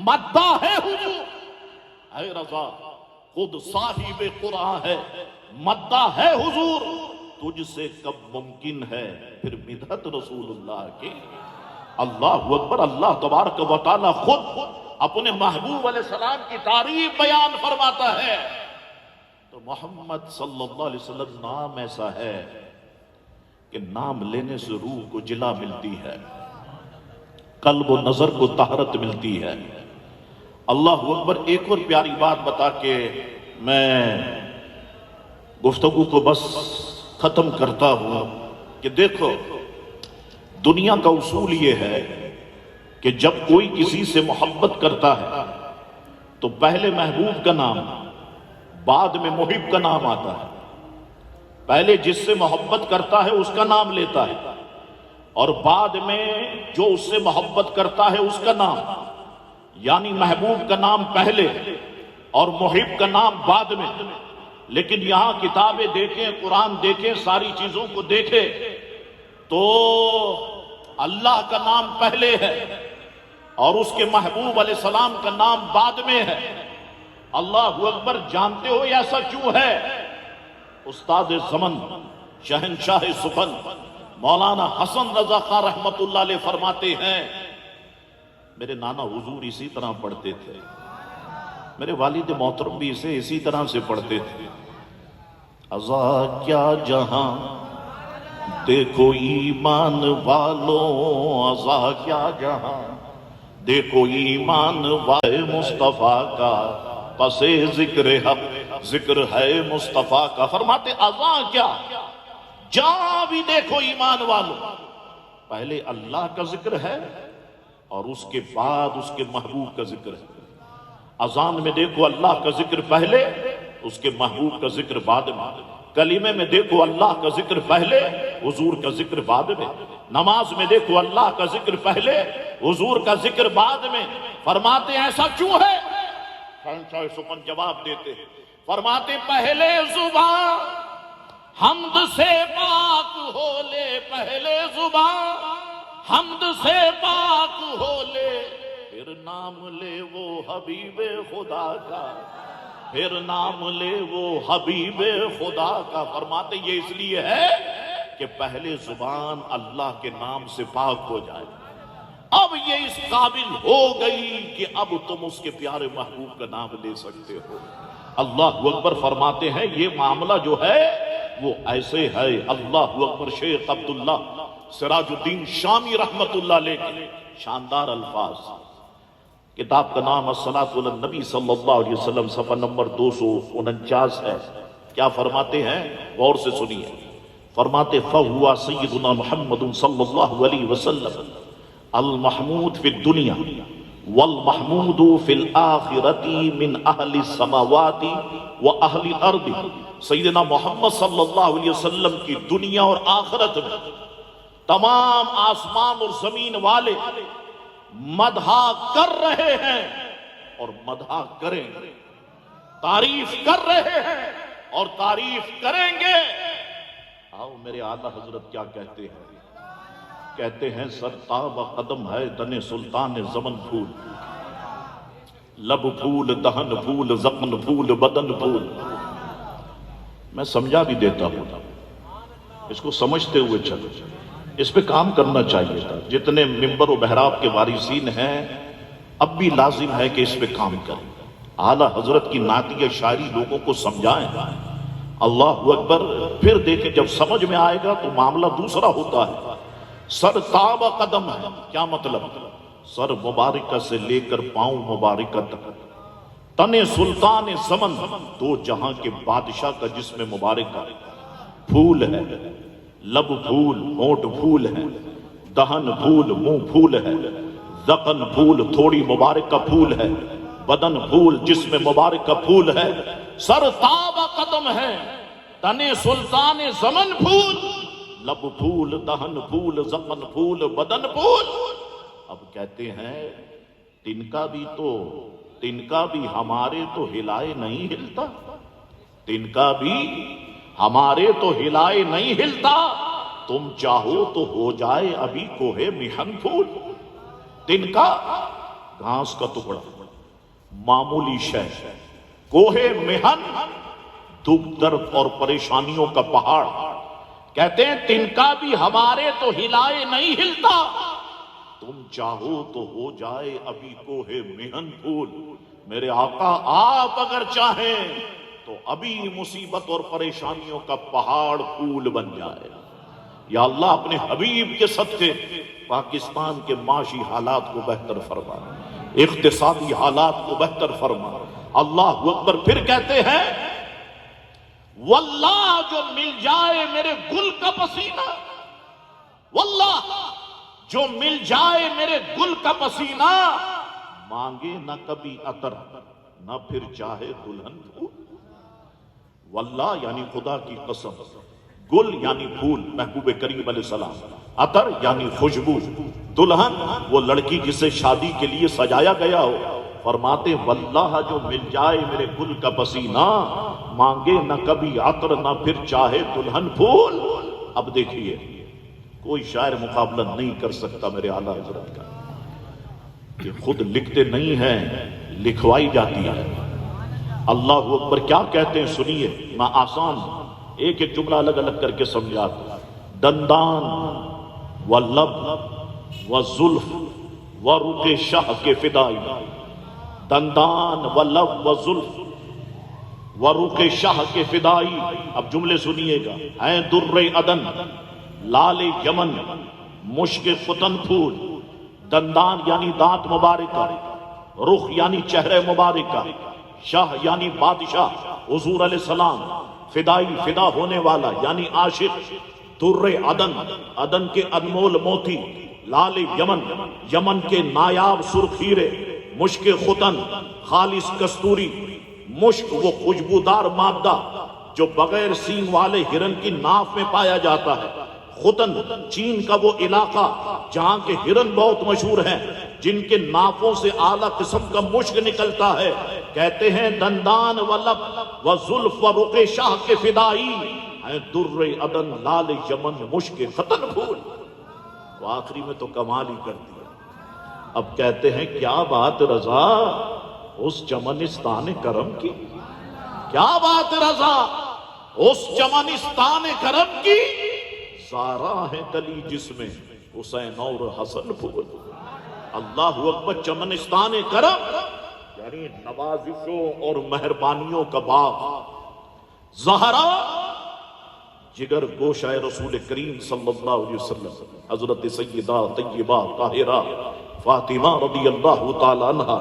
Speaker 1: مدہ ہے حضور. اے رضا خود صاحب قرآن ہے، مدہ ہے حضور. تجھ سے کب ممکن ہے پھر مدحت رسول اللہ کی. اللہ اکبر. اللہ تبارک و تعالی خود اپنے محبوب علیہ السلام کی تعریف بیان فرماتا ہے. تو محمد صلی اللہ علیہ وسلم نام ایسا ہے کہ نام لینے سے روح کو جلا ملتی ہے، قلب و نظر کو طہارت ملتی ہے. اللہ اکبر. ایک اور پیاری بات بتا کے میں گفتگو کو بس ختم کرتا ہوں کہ دیکھو دنیا کا اصول یہ ہے کہ جب کوئی کسی سے محبت کرتا ہے تو پہلے محبوب کا نام بعد میں محب کا نام آتا ہے. پہلے جس سے محبت کرتا ہے اس کا نام لیتا ہے اور بعد میں جو اس سے محبت کرتا ہے اس کا نام، یعنی محبوب کا نام پہلے اور محب کا نام بعد میں. لیکن یہاں کتابیں دیکھیں، قرآن دیکھیں، ساری چیزوں کو دیکھیں تو اللہ کا نام پہلے ہے اور اس کے محبوب علیہ السلام کا نام بعد میں ہے. اللہ اکبر. جانتے ہو ایسا کیوں ہے؟ استاد زمن شہنشاہ سخن مولانا حسن رضا خان رحمت اللہ علیہ فرماتے ہیں، میرے نانا حضور اسی طرح پڑھتے تھے، میرے والد محترم بھی اسے اسی طرح سے پڑھتے تھے. ازا کیا جہاں دیکھو ایمان والوں، ازا کیا جہاں دیکھو ایمان والے مصطفیٰ کا، پس ذکر حق ذکر ہے مصطفیٰ کا. فرماتے ازا کیا، جہاں بھی دیکھو ایمان والوں، پہلے اللہ کا ذکر ہے اور اس کے بعد اس کے محبوب کا ذکر ہے. اذان میں دیکھو اللہ کا ذکر پہلے، اس کے محبوب کا ذکر بعد میں. کلمے میں دیکھو اللہ کا ذکر پہلے، حضور کا ذکر بعد میں. نماز میں دیکھو اللہ کا ذکر پہلے، حضور کا ذکر بعد میں. فرماتے ہیں ایسا کیوں ہے؟ شہنشاہ سخن جواب دیتے ہیں، فرماتے پہلے زبان حمد سے پاک ہو لے، پہلے زبان حمد سے پاک ہو لے، پھر نام لے وہ حبیب خدا کا، پھر نام لے وہ حبیب خدا کا. فرماتے یہ اس لیے ہے کہ پہلے زبان اللہ کے نام سے پاک ہو جائے. اب یہ اس قابل ہو گئی کہ اب تم اس کے پیارے محبوب کا نام لے سکتے ہو. اللہ اکبر. فرماتے ہیں یہ معاملہ جو ہے وہ ایسے ہے. اللہ اکبر. شیخ عبداللہ سراج الدین شامی رحمت اللہ علیہ کے شاندار الفاظ. کتاب کا نام الصلاۃ علی النبی صلی اللہ علیہ وسلم، صفحہ نمبر 249 ہے. کیا فرماتے ہیں؟ غور سے سنیے. فرماتے فَهُوَ سَيِّدُنَا مُحَمَّدٌ صلی اللہ علیہ وسلم المحمود فی الدنیا والمحمود فی الآخرۃ من اہل السماوات و اہل الارض. سیدنا محمد صلی اللہ علیہ وسلم کی دنیا اور آخرت میں تمام آسمان اور زمین والے مدحا کر رہے ہیں اور مدحا کریں گے، تعریف کر رہے ہیں اور تعریف کریں گے. آؤ میرے اعلیٰ حضرت کیا کہتے ہیں؟ کہتے ہیں سر تاب قدم ہے تن سلطان زمن پھول، لب پھول دہن پھول زخم پھول بدن پھول. میں سمجھا بھی دیتا ہوں، اس کو سمجھتے ہوئے چلو. اس پہ کام کرنا چاہیے تھا. جتنے ممبر و محراب کے وارثین ہیں اب بھی لازم ہے کہ اس پہ کام کریں. اعلیٰ حضرت کی نعتیہ شاعری لوگوں کو سمجھائیں. اللہ اکبر. پھر دیکھیں جب سمجھ میں آئے گا تو معاملہ دوسرا ہوتا ہے. سر تاب قدم ہے، کیا مطلب؟ سر مبارکہ سے لے کر پاؤں مبارکہ تک، تن سلطان زمن دو جہاں کے بادشاہ کا جسم مبارکہ. پھول ہے، لب پھول ہونٹ پھول ہے، دہن پھول منہ پھول ہے، ذقن پھول تھوڑی مبارکہ پھول ہے، بدن پھول جسم مبارکہ پھول ہے. سر تاب قدم ہے، تن سلطان زمن پھول، لب پھول دہن پھول زخم پھول بدن پھول. اب کہتے ہیں تنکا بھی ہمارے تو ہلائے نہیں ہلتا، تنکا بھی ہمارے تو ہلائے نہیں ہلتا، تم چاہو تو ہو جائے ابھی کوہ محن پھول. تنکا گھاس کا ٹکڑا، معمولی شے. کوہ محن دکھ درد اور پریشانیوں کا پہاڑ. کہتے ہیں تنکا بھی ہمارے تو ہلائے نہیں ہلتا، تم چاہو تو ہو جائے ابھی کوہ محن پھول. میرے آقا آپ اگر چاہیں تو ابھی مصیبت اور پریشانیوں کا پہاڑ پھول بن جائے. یا اللہ اپنے حبیب کے صدقے پاکستان کے معاشی حالات کو بہتر فرما، اقتصادی حالات کو بہتر فرما. اللہ اکبر. پھر کہتے ہیں واللہ جو مل جائے میرے گل کا پسینہ، واللہ جو مل جائے میرے گل کا پسینہ، مانگے نہ کبھی عطر نہ پھر چاہے دلہن پھول۔ واللہ یعنی خدا کی قسم، گل یعنی پھول محبوب کریم علیہ السلام، عطر یعنی خوشبو، دلہن وہ لڑکی جسے شادی کے لیے سجایا گیا ہو۔ فرماتے واللہ جو مل جائے میرے گل کا پسینہ، مانگے نہ کبھی عطر نہ پھر چاہے دلہن پھول۔ اب دیکھیے کوئی شاعر مقابلہ نہیں کر سکتا میرے اعلیٰ حضرت کا، کہ خود لکھتے نہیں ہیں، لکھوائی جاتی ہے۔ اللہ اکبر کیا کہتے ہیں سنیے، میں آسان ایک ایک جملہ الگ الگ کر کے سمجھا دوں۔ دندان و لب و زلف و رخ شاہ کے فدائی، دندان و لب و زلف و رخ شاہ کے فدائی۔ اب جملے سنیے گا۔ ہیں در عدن لال یمن مشک ختن پھول، دندان یعنی دانت مبارکہ، رخ یعنی چہرے مبارکہ، شاہ یعنی بادشاہ حضور علیہ السلام، فدائی فدا ہونے والا یعنی عاشق، در عدن عدن کے انمول موتی، لال یمن یمن کے نایاب سرخ ہیرے، مشک ختن خالص کستوری، مشک وہ خوشبودار مادہ جو بغیر سینگ والے ہرن کی ناف میں پایا جاتا ہے۔ ختن چین کا وہ علاقہ جہاں کے ہرن بہت مشہور ہیں، جن کے نافوں سے اعلیٰ قسم کا مشک نکلتا ہے۔ کہتے ہیں دندان و لب و زلف و رخ شاہ کے فدائی، ہیں در عدن لال یمن مشک ختن پھول۔ تو آخری میں تو کمال ہی کر دیا۔ اب کہتے ہیں کیا بات رضا اس چمنستان کرم کی، کیا بات رضا اس چمنستان کرم کی، زارا ہے گلی جس میں حسین اور حسن پھول۔ اللہ اکبر، چمنستان کرم یعنی نوازشوں اور مہربانیوں کا باغ۔ زہرا جگر گوشہ رسول کریم صلی اللہ علیہ وسلم، حضرت سیدہ طیبہ طاہرہ فاطمہ رضی اللہ تعالی عنہا،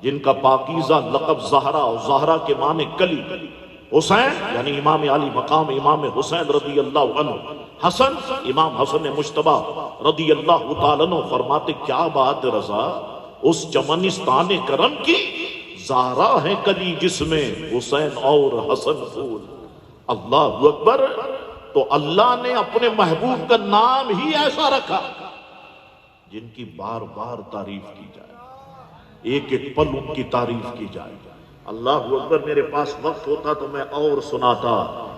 Speaker 1: جن کا پاکیزہ لقب زہرا، اور زہرا کے معنی کلی، حسین یعنی امام علی مقام امام حسین رضی اللہ عنہ، حسن امام حسن مجتبی رضی اللہ تعالیٰ عنہ۔ فرماتے کیا بات رضا اس چمنستان کرم کی، زہرا ہے کلی جس میں حسین اور حسن پھول۔ اللہ اکبر۔ تو اللہ نے اپنے محبوب کا نام ہی ایسا رکھا جن کی بار بار تعریف کی جائے، ایک ایک پل ان کی تعریف کی جائے۔ اللہ اکبر۔ میرے پاس وقت ہوتا تو میں اور سناتا،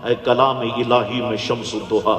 Speaker 1: اے کلام الہی میں شمس الضحیٰ،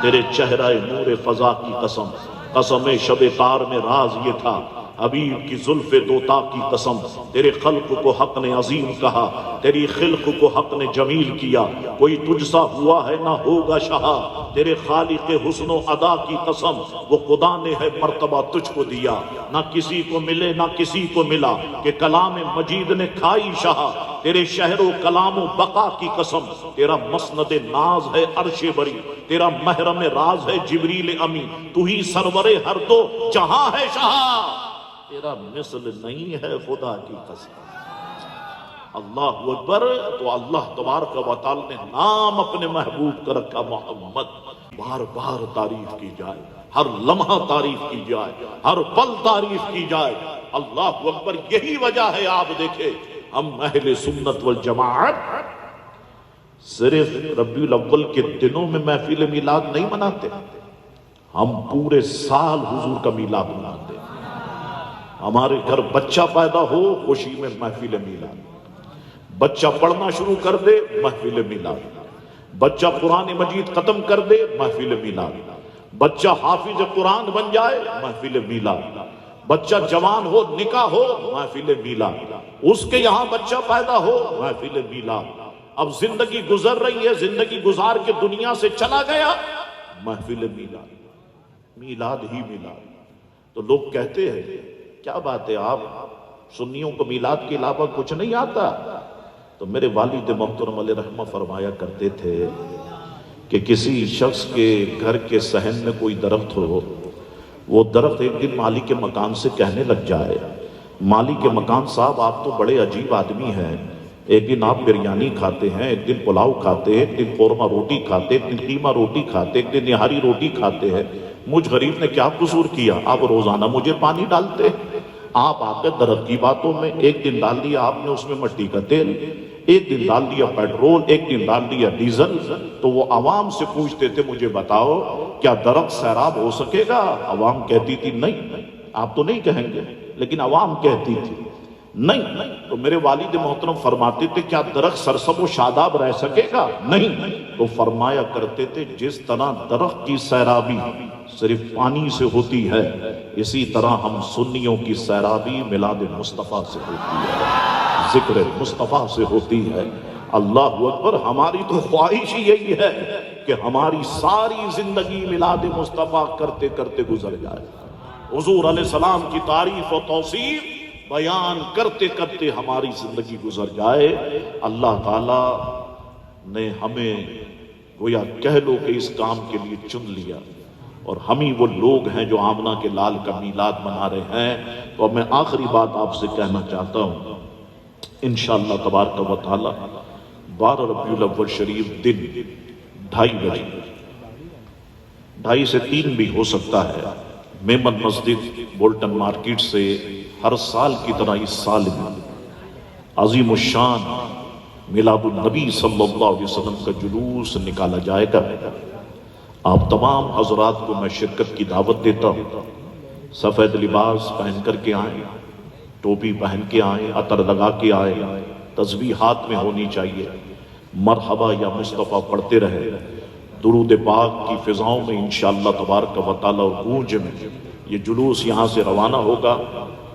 Speaker 1: تیرے چہرہ نور فضا کی قسم، قسم شب تار میں راز یہ تھا، حبیب کی زلف دوتا کی قسم، تیرے خلق کو حق نے عظیم کہا، تیری خلق کو حق نے جمیل کیا، کوئی تجھ سا ہوا ہے نہ ہوگا شہا، تیرے خالق حسن و ادا کی قسم، وہ خدا نے ہے مرتبہ تجھ کو دیا، نہ کسی کو ملے نہ کسی کو ملا، کہ کلام مجید نے کھائی شہا، تیرے شہر و کلام و بقا کی قسم، تیرا مسند ناز ہے عرش بری، تیرا محرم راز ہے جبریل امی، تو ہی سرور ہر دو جہاں ہے شہا، تیرا مثل نہیں ہے خدا کی قسم۔ اللہ اکبر۔ تو اللہ تبارک و تعالی نے نام اپنے محبوب کا رکھا محمد، بار بار تعریف کی جائے، ہر لمحہ تعریف کی جائے، ہر پل تعریف کی جائے۔ اللہ اکبر۔ یہی وجہ ہے آپ دیکھیں ہم اہل سنت والجماعت صرف ربیع الاول کے دنوں میں محفل میلاد نہیں مناتے، ہم پورے سال حضور کا میلاد مناتے ہیں۔ ہمارے گھر بچہ پیدا ہو خوشی میں محفل میلاد، بچہ پڑھنا شروع کر دے محفل میلاد، بچہ قرآن مجید ختم کر دے محفل میلاد، بچہ حافظ قرآن بن جائے محفل میلاد، بچہ جوان ہو نکاح ہو محفل میلاد، اس کے یہاں بچہ پیدا ہو محفل میلاد، اب زندگی گزر رہی ہے، زندگی گزار کے دنیا سے چلا گیا محفل میلاد، میلاد ہی میلاد۔ تو لوگ کہتے ہیں کیا بات ہے آپ سنیوں کو میلاد کے علاوہ کچھ نہیں آتا؟ تو میرے والد محترم علیہ رحمہ فرمایا کرتے تھے کہ کسی شخص کے گھر کے صحن میں کوئی درخت ہو، وہ درخت ایک دن مالی کے مکان سے کہنے لگ جائے، مالی کے مکان صاحب آپ تو بڑے عجیب آدمی ہیں،
Speaker 3: ایک دن آپ بریانی کھاتے ہیں، ایک دن پلاؤ کھاتے ہیں، ایک دن قورمہ روٹی کھاتے، ایک دن قیمہ روٹی کھاتے، ایک دن نہاری روٹی کھاتے ہیں۔ مجھ غریب نے کیا قصور کیا؟ آپ روزانہ مجھے پانی ڈالتے۔ آپ آ کے درخت کی باتوں میں، ایک دن ڈال دیا آپ نے اس میں مٹی کا تیل، ایک دن ڈال دیا پیٹرول، ایک دن ڈال دیا ڈیزل۔ تو وہ عوام سے پوچھتے تھے مجھے بتاؤ کیا درخت سیراب ہو سکے گا؟ عوام کہتی تھی نہیں۔ آپ تو نہیں کہیں گے لیکن عوام کہتی تھی نہیں۔ تو میرے والد محترم فرماتے تھے کیا درخت سرسبز و شاداب رہ سکے گا؟ نہیں۔ تو فرمایا کرتے تھے جس طرح درخت کی سیرابی صرف پانی سے ہوتی ہے، اسی طرح ہم سنیوں کی سیرابی میلاد مصطفیٰ سے ہوتی ہے، ذکر مصطفیٰ سے ہوتی ہے۔ اللہ اکبر۔ ہماری تو خواہش ہی یہی ہے کہ ہماری ساری زندگی میلاد مصطفیٰ کرتے کرتے گزر جائے، حضور علیہ السلام کی تعریف و توصیف بیان کرتے کرتے ہماری زندگی گزر جائے۔ اللہ تعالی نے ہمیں گویا کہہ لو کہ اس کام کے لیے چن لیا، اور ہم ہی وہ لوگ ہیں جو آمنہ کے لال کا میلاد منا رہے ہیں۔ تو میں آخری بات آپ سے کہنا چاہتا ہوں، انشاءاللہ تبارک و تعالی 12 ربیع الاول شریف دن 2:30 بجے، 2:30 سے 3 بھی ہو سکتا ہے، میمن مسجد بولٹن مارکیٹ سے ہر سال کی طرح اس سال بھی عظیم الشان میلاد النبی صلی اللہ علیہ وسلم کا جلوس نکالا جائے گا۔ آپ تمام حضرات کو میں شرکت کی دعوت دیتا ہوں۔ سفید لباس پہن کر کے آئیں، ٹوپی پہن کے آئیں، عطر لگا کے آئیں، تسبیح ہاتھ میں ہونی چاہیے، مرحبا یا مصطفیٰ پڑھتے رہے، درود پاک کی فضاؤں میں انشاءاللہ تبارک و تعالی اور گونج میں یہ جلوس یہاں سے روانہ ہوگا،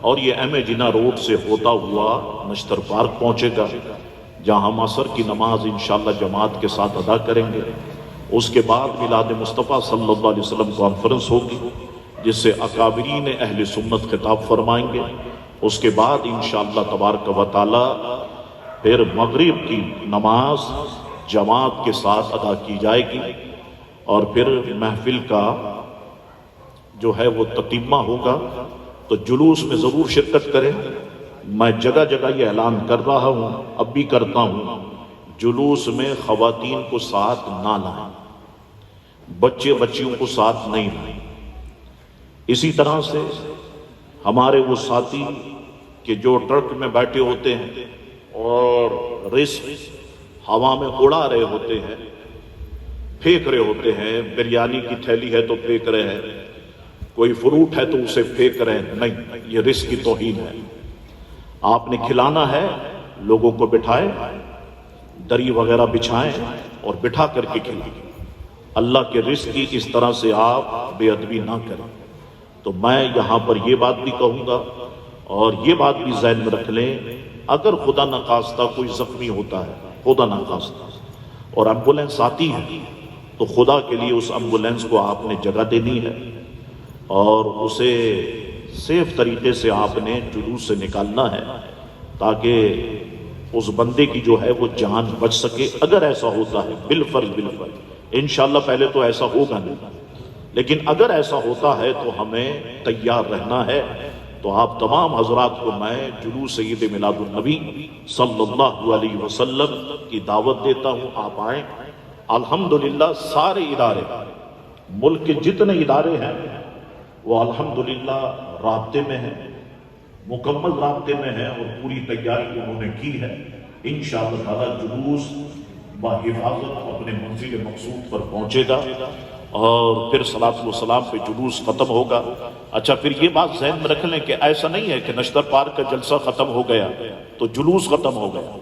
Speaker 3: اور یہ ایم اے جناح روڈ سے ہوتا ہوا نشتر پارک پہنچے گا، جہاں ہم عصر کی نماز انشاءاللہ جماعت کے ساتھ ادا کریں گے۔ اس کے بعد میلاد مصطفیٰ صلی اللہ علیہ وسلم کانفرنس ہوگی، جس سے اکابرین اہل سنت خطاب فرمائیں گے۔ اس کے بعد انشاءاللہ تبارک و تعالی پھر مغرب کی نماز جماعت کے ساتھ ادا کی جائے گی، اور پھر محفل کا جو ہے وہ تتمہ ہوگا۔ تو جلوس میں ضرور شرکت کریں۔ میں جگہ جگہ یہ اعلان کر رہا ہوں، اب بھی کرتا ہوں، جلوس میں خواتین کو ساتھ نہ لائیں، بچے بچیوں کو ساتھ نہیں لائیں۔ اسی طرح سے ہمارے وہ ساتھی کہ جو ٹرک میں بیٹھے ہوتے ہیں اور رزق ہوا میں اڑا رہے ہوتے ہیں، پھینک رہے ہوتے ہیں، بریانی کی تھیلی ہے تو پھینک رہے ہیں، کوئی فروٹ ہے تو اسے پھینک رہے ہیں، نہیں، یہ رزق کی توہین ہے۔ آپ نے کھلانا ہے، لوگوں کو بٹھائیں، دری وغیرہ بچھائیں اور بٹھا کر کے کھلائیں۔ اللہ کے رزق کی اس طرح سے آپ بے ادبی نہ کریں۔ تو میں یہاں پر یہ بات بھی کہوں گا، اور یہ بات بھی ذہن میں رکھ لیں، اگر خدا نخواستہ کوئی زخمی ہوتا ہے، خدا نخواستہ، اور ایمبولینس آتی ہے، تو خدا کے لیے اس ایمبولینس کو آپ نے جگہ دینی ہے، اور اسے سیف طریقے سے آپ نے جلوس سے نکالنا ہے، تاکہ اس بندے کی جو ہے وہ جان بچ سکے۔ اگر ایسا ہوتا ہے بالفرض انشاءاللہ، پہلے تو ایسا ہوگا نہیں، لیکن اگر ایسا ہوتا ہے تو ہمیں تیار رہنا ہے۔ تو آپ تمام حضرات کو میں جلوس سید میلاد النبی صلی اللہ علیہ وسلم کی دعوت دیتا ہوں، آپ آئیں۔ الحمدللہ سارے ادارے، ملک کے جتنے ادارے ہیں وہ الحمدللہ رابطے میں ہیں، مکمل رابطے میں ہیں، اور پوری تیاری انہوں نے کی ہے۔ انشاءاللہ تعالی جلوس بحفاظت اپنے منزل مقصود پر پہنچے گا، اور پھر صلاۃ و سلام پہ جلوس ختم ہوگا۔ اچھا، پھر یہ بات ذہن میں رکھ لیں کہ ایسا نہیں ہے کہ نشتر پارک کا جلسہ ختم ہو گیا تو جلوس ختم ہو گیا۔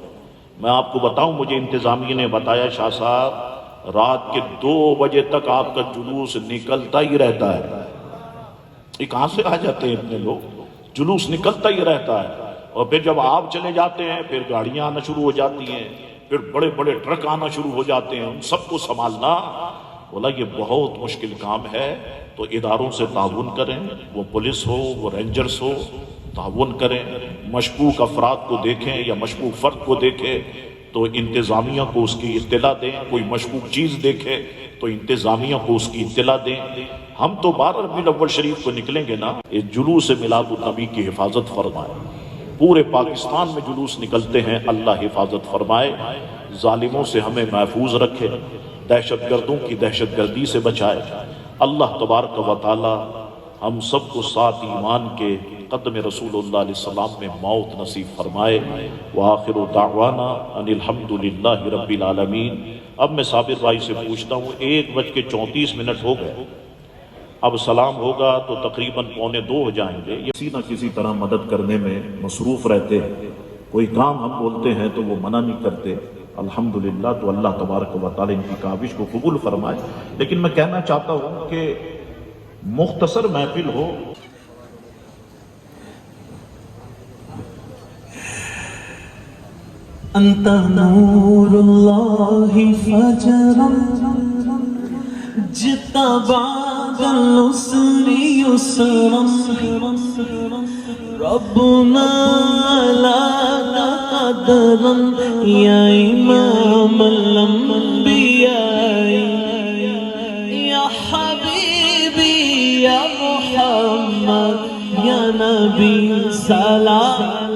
Speaker 3: میں آپ کو بتاؤں، مجھے انتظامیہ نے بتایا شاہ صاحب رات کے 2 بجے تک آپ کا جلوس نکلتا ہی رہتا ہے۔ یہ کہاں سے آ جاتے ہیں اتنے لوگ؟ جلوس نکلتا ہی رہتا ہے، اور پھر جب آپ چلے جاتے ہیں پھر گاڑیاں آنا شروع ہو جاتی ہیں، پھر بڑے بڑے ٹرک آنا شروع ہو جاتے ہیں، ان سب کو سنبھالنا، بولا یہ بہت مشکل کام ہے۔ تو اداروں سے تعاون کریں، وہ پولیس ہو، وہ رینجرز ہو، تعاون کریں۔ مشکوک افراد کو دیکھیں یا مشکوک فرد کو دیکھیں تو انتظامیہ کو اس کی اطلاع دیں، کوئی مشکوک چیز دیکھے تو انتظامیہ کو اس کی اطلاع دیں۔ ہم تو 12 ربیع الاول شریف کو نکلیں گے نا، اس جلوس میلاد النبی کی حفاظت فرمائیں، پورے پاکستان میں جلوس نکلتے ہیں، اللہ حفاظت فرمائے، ظالموں سے ہمیں محفوظ رکھے، دہشت گردوں کی دہشت گردی سے بچائے۔ اللہ تبارک و تعالی ہم سب کو ساتھ ایمان کے قدم رسول اللہ علیہ السلام میں موت نصیب فرمائے۔ وآخر دعوانا ان الحمدللہ رب العالمین۔ اب میں صابر بھائی سے پوچھتا ہوں، 1:34 ہو گئے، اب سلام ہوگا تو تقریباً 1:45 ہو جائیں گے۔ کسی نہ کسی طرح مدد کرنے میں مصروف رہتے ہیں، کوئی کام ہم بولتے ہیں تو وہ منع نہیں کرتے، الحمدللہ۔ تو اللہ تبارک و تعالی ان کی کاوش کو قبول فرمائے۔ لیکن میں کہنا چاہتا ہوں کہ مختصر محفل ہو۔
Speaker 4: انت نور اللہ فجرا جتبعد العسر یسرا ربنا لا قدرا یا امام الانبیاء یا حبیبی یا محمد یا نبی سلام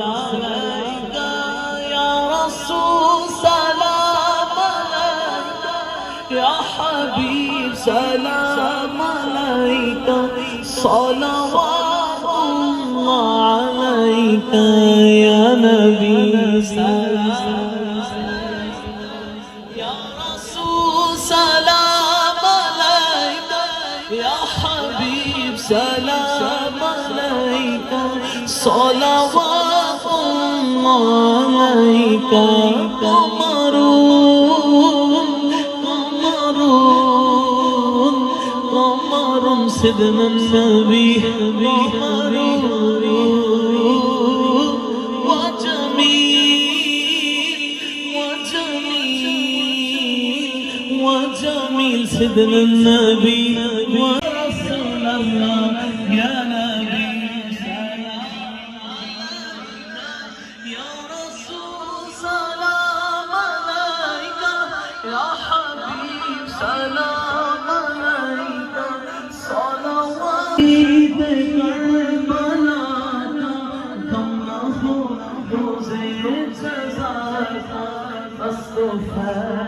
Speaker 4: سلام علیکہ صلوات اللہ علیکہ یا نبی سلام یا رسول سلام علیکہ یا حبیب سلام علیکہ صلوات اللہ علیکہ سيدنا النبي وجميل سيدنا النبي ورسول الله يا نبي سلام يا رسول سلام عليك يا حبيب سلام Mustafa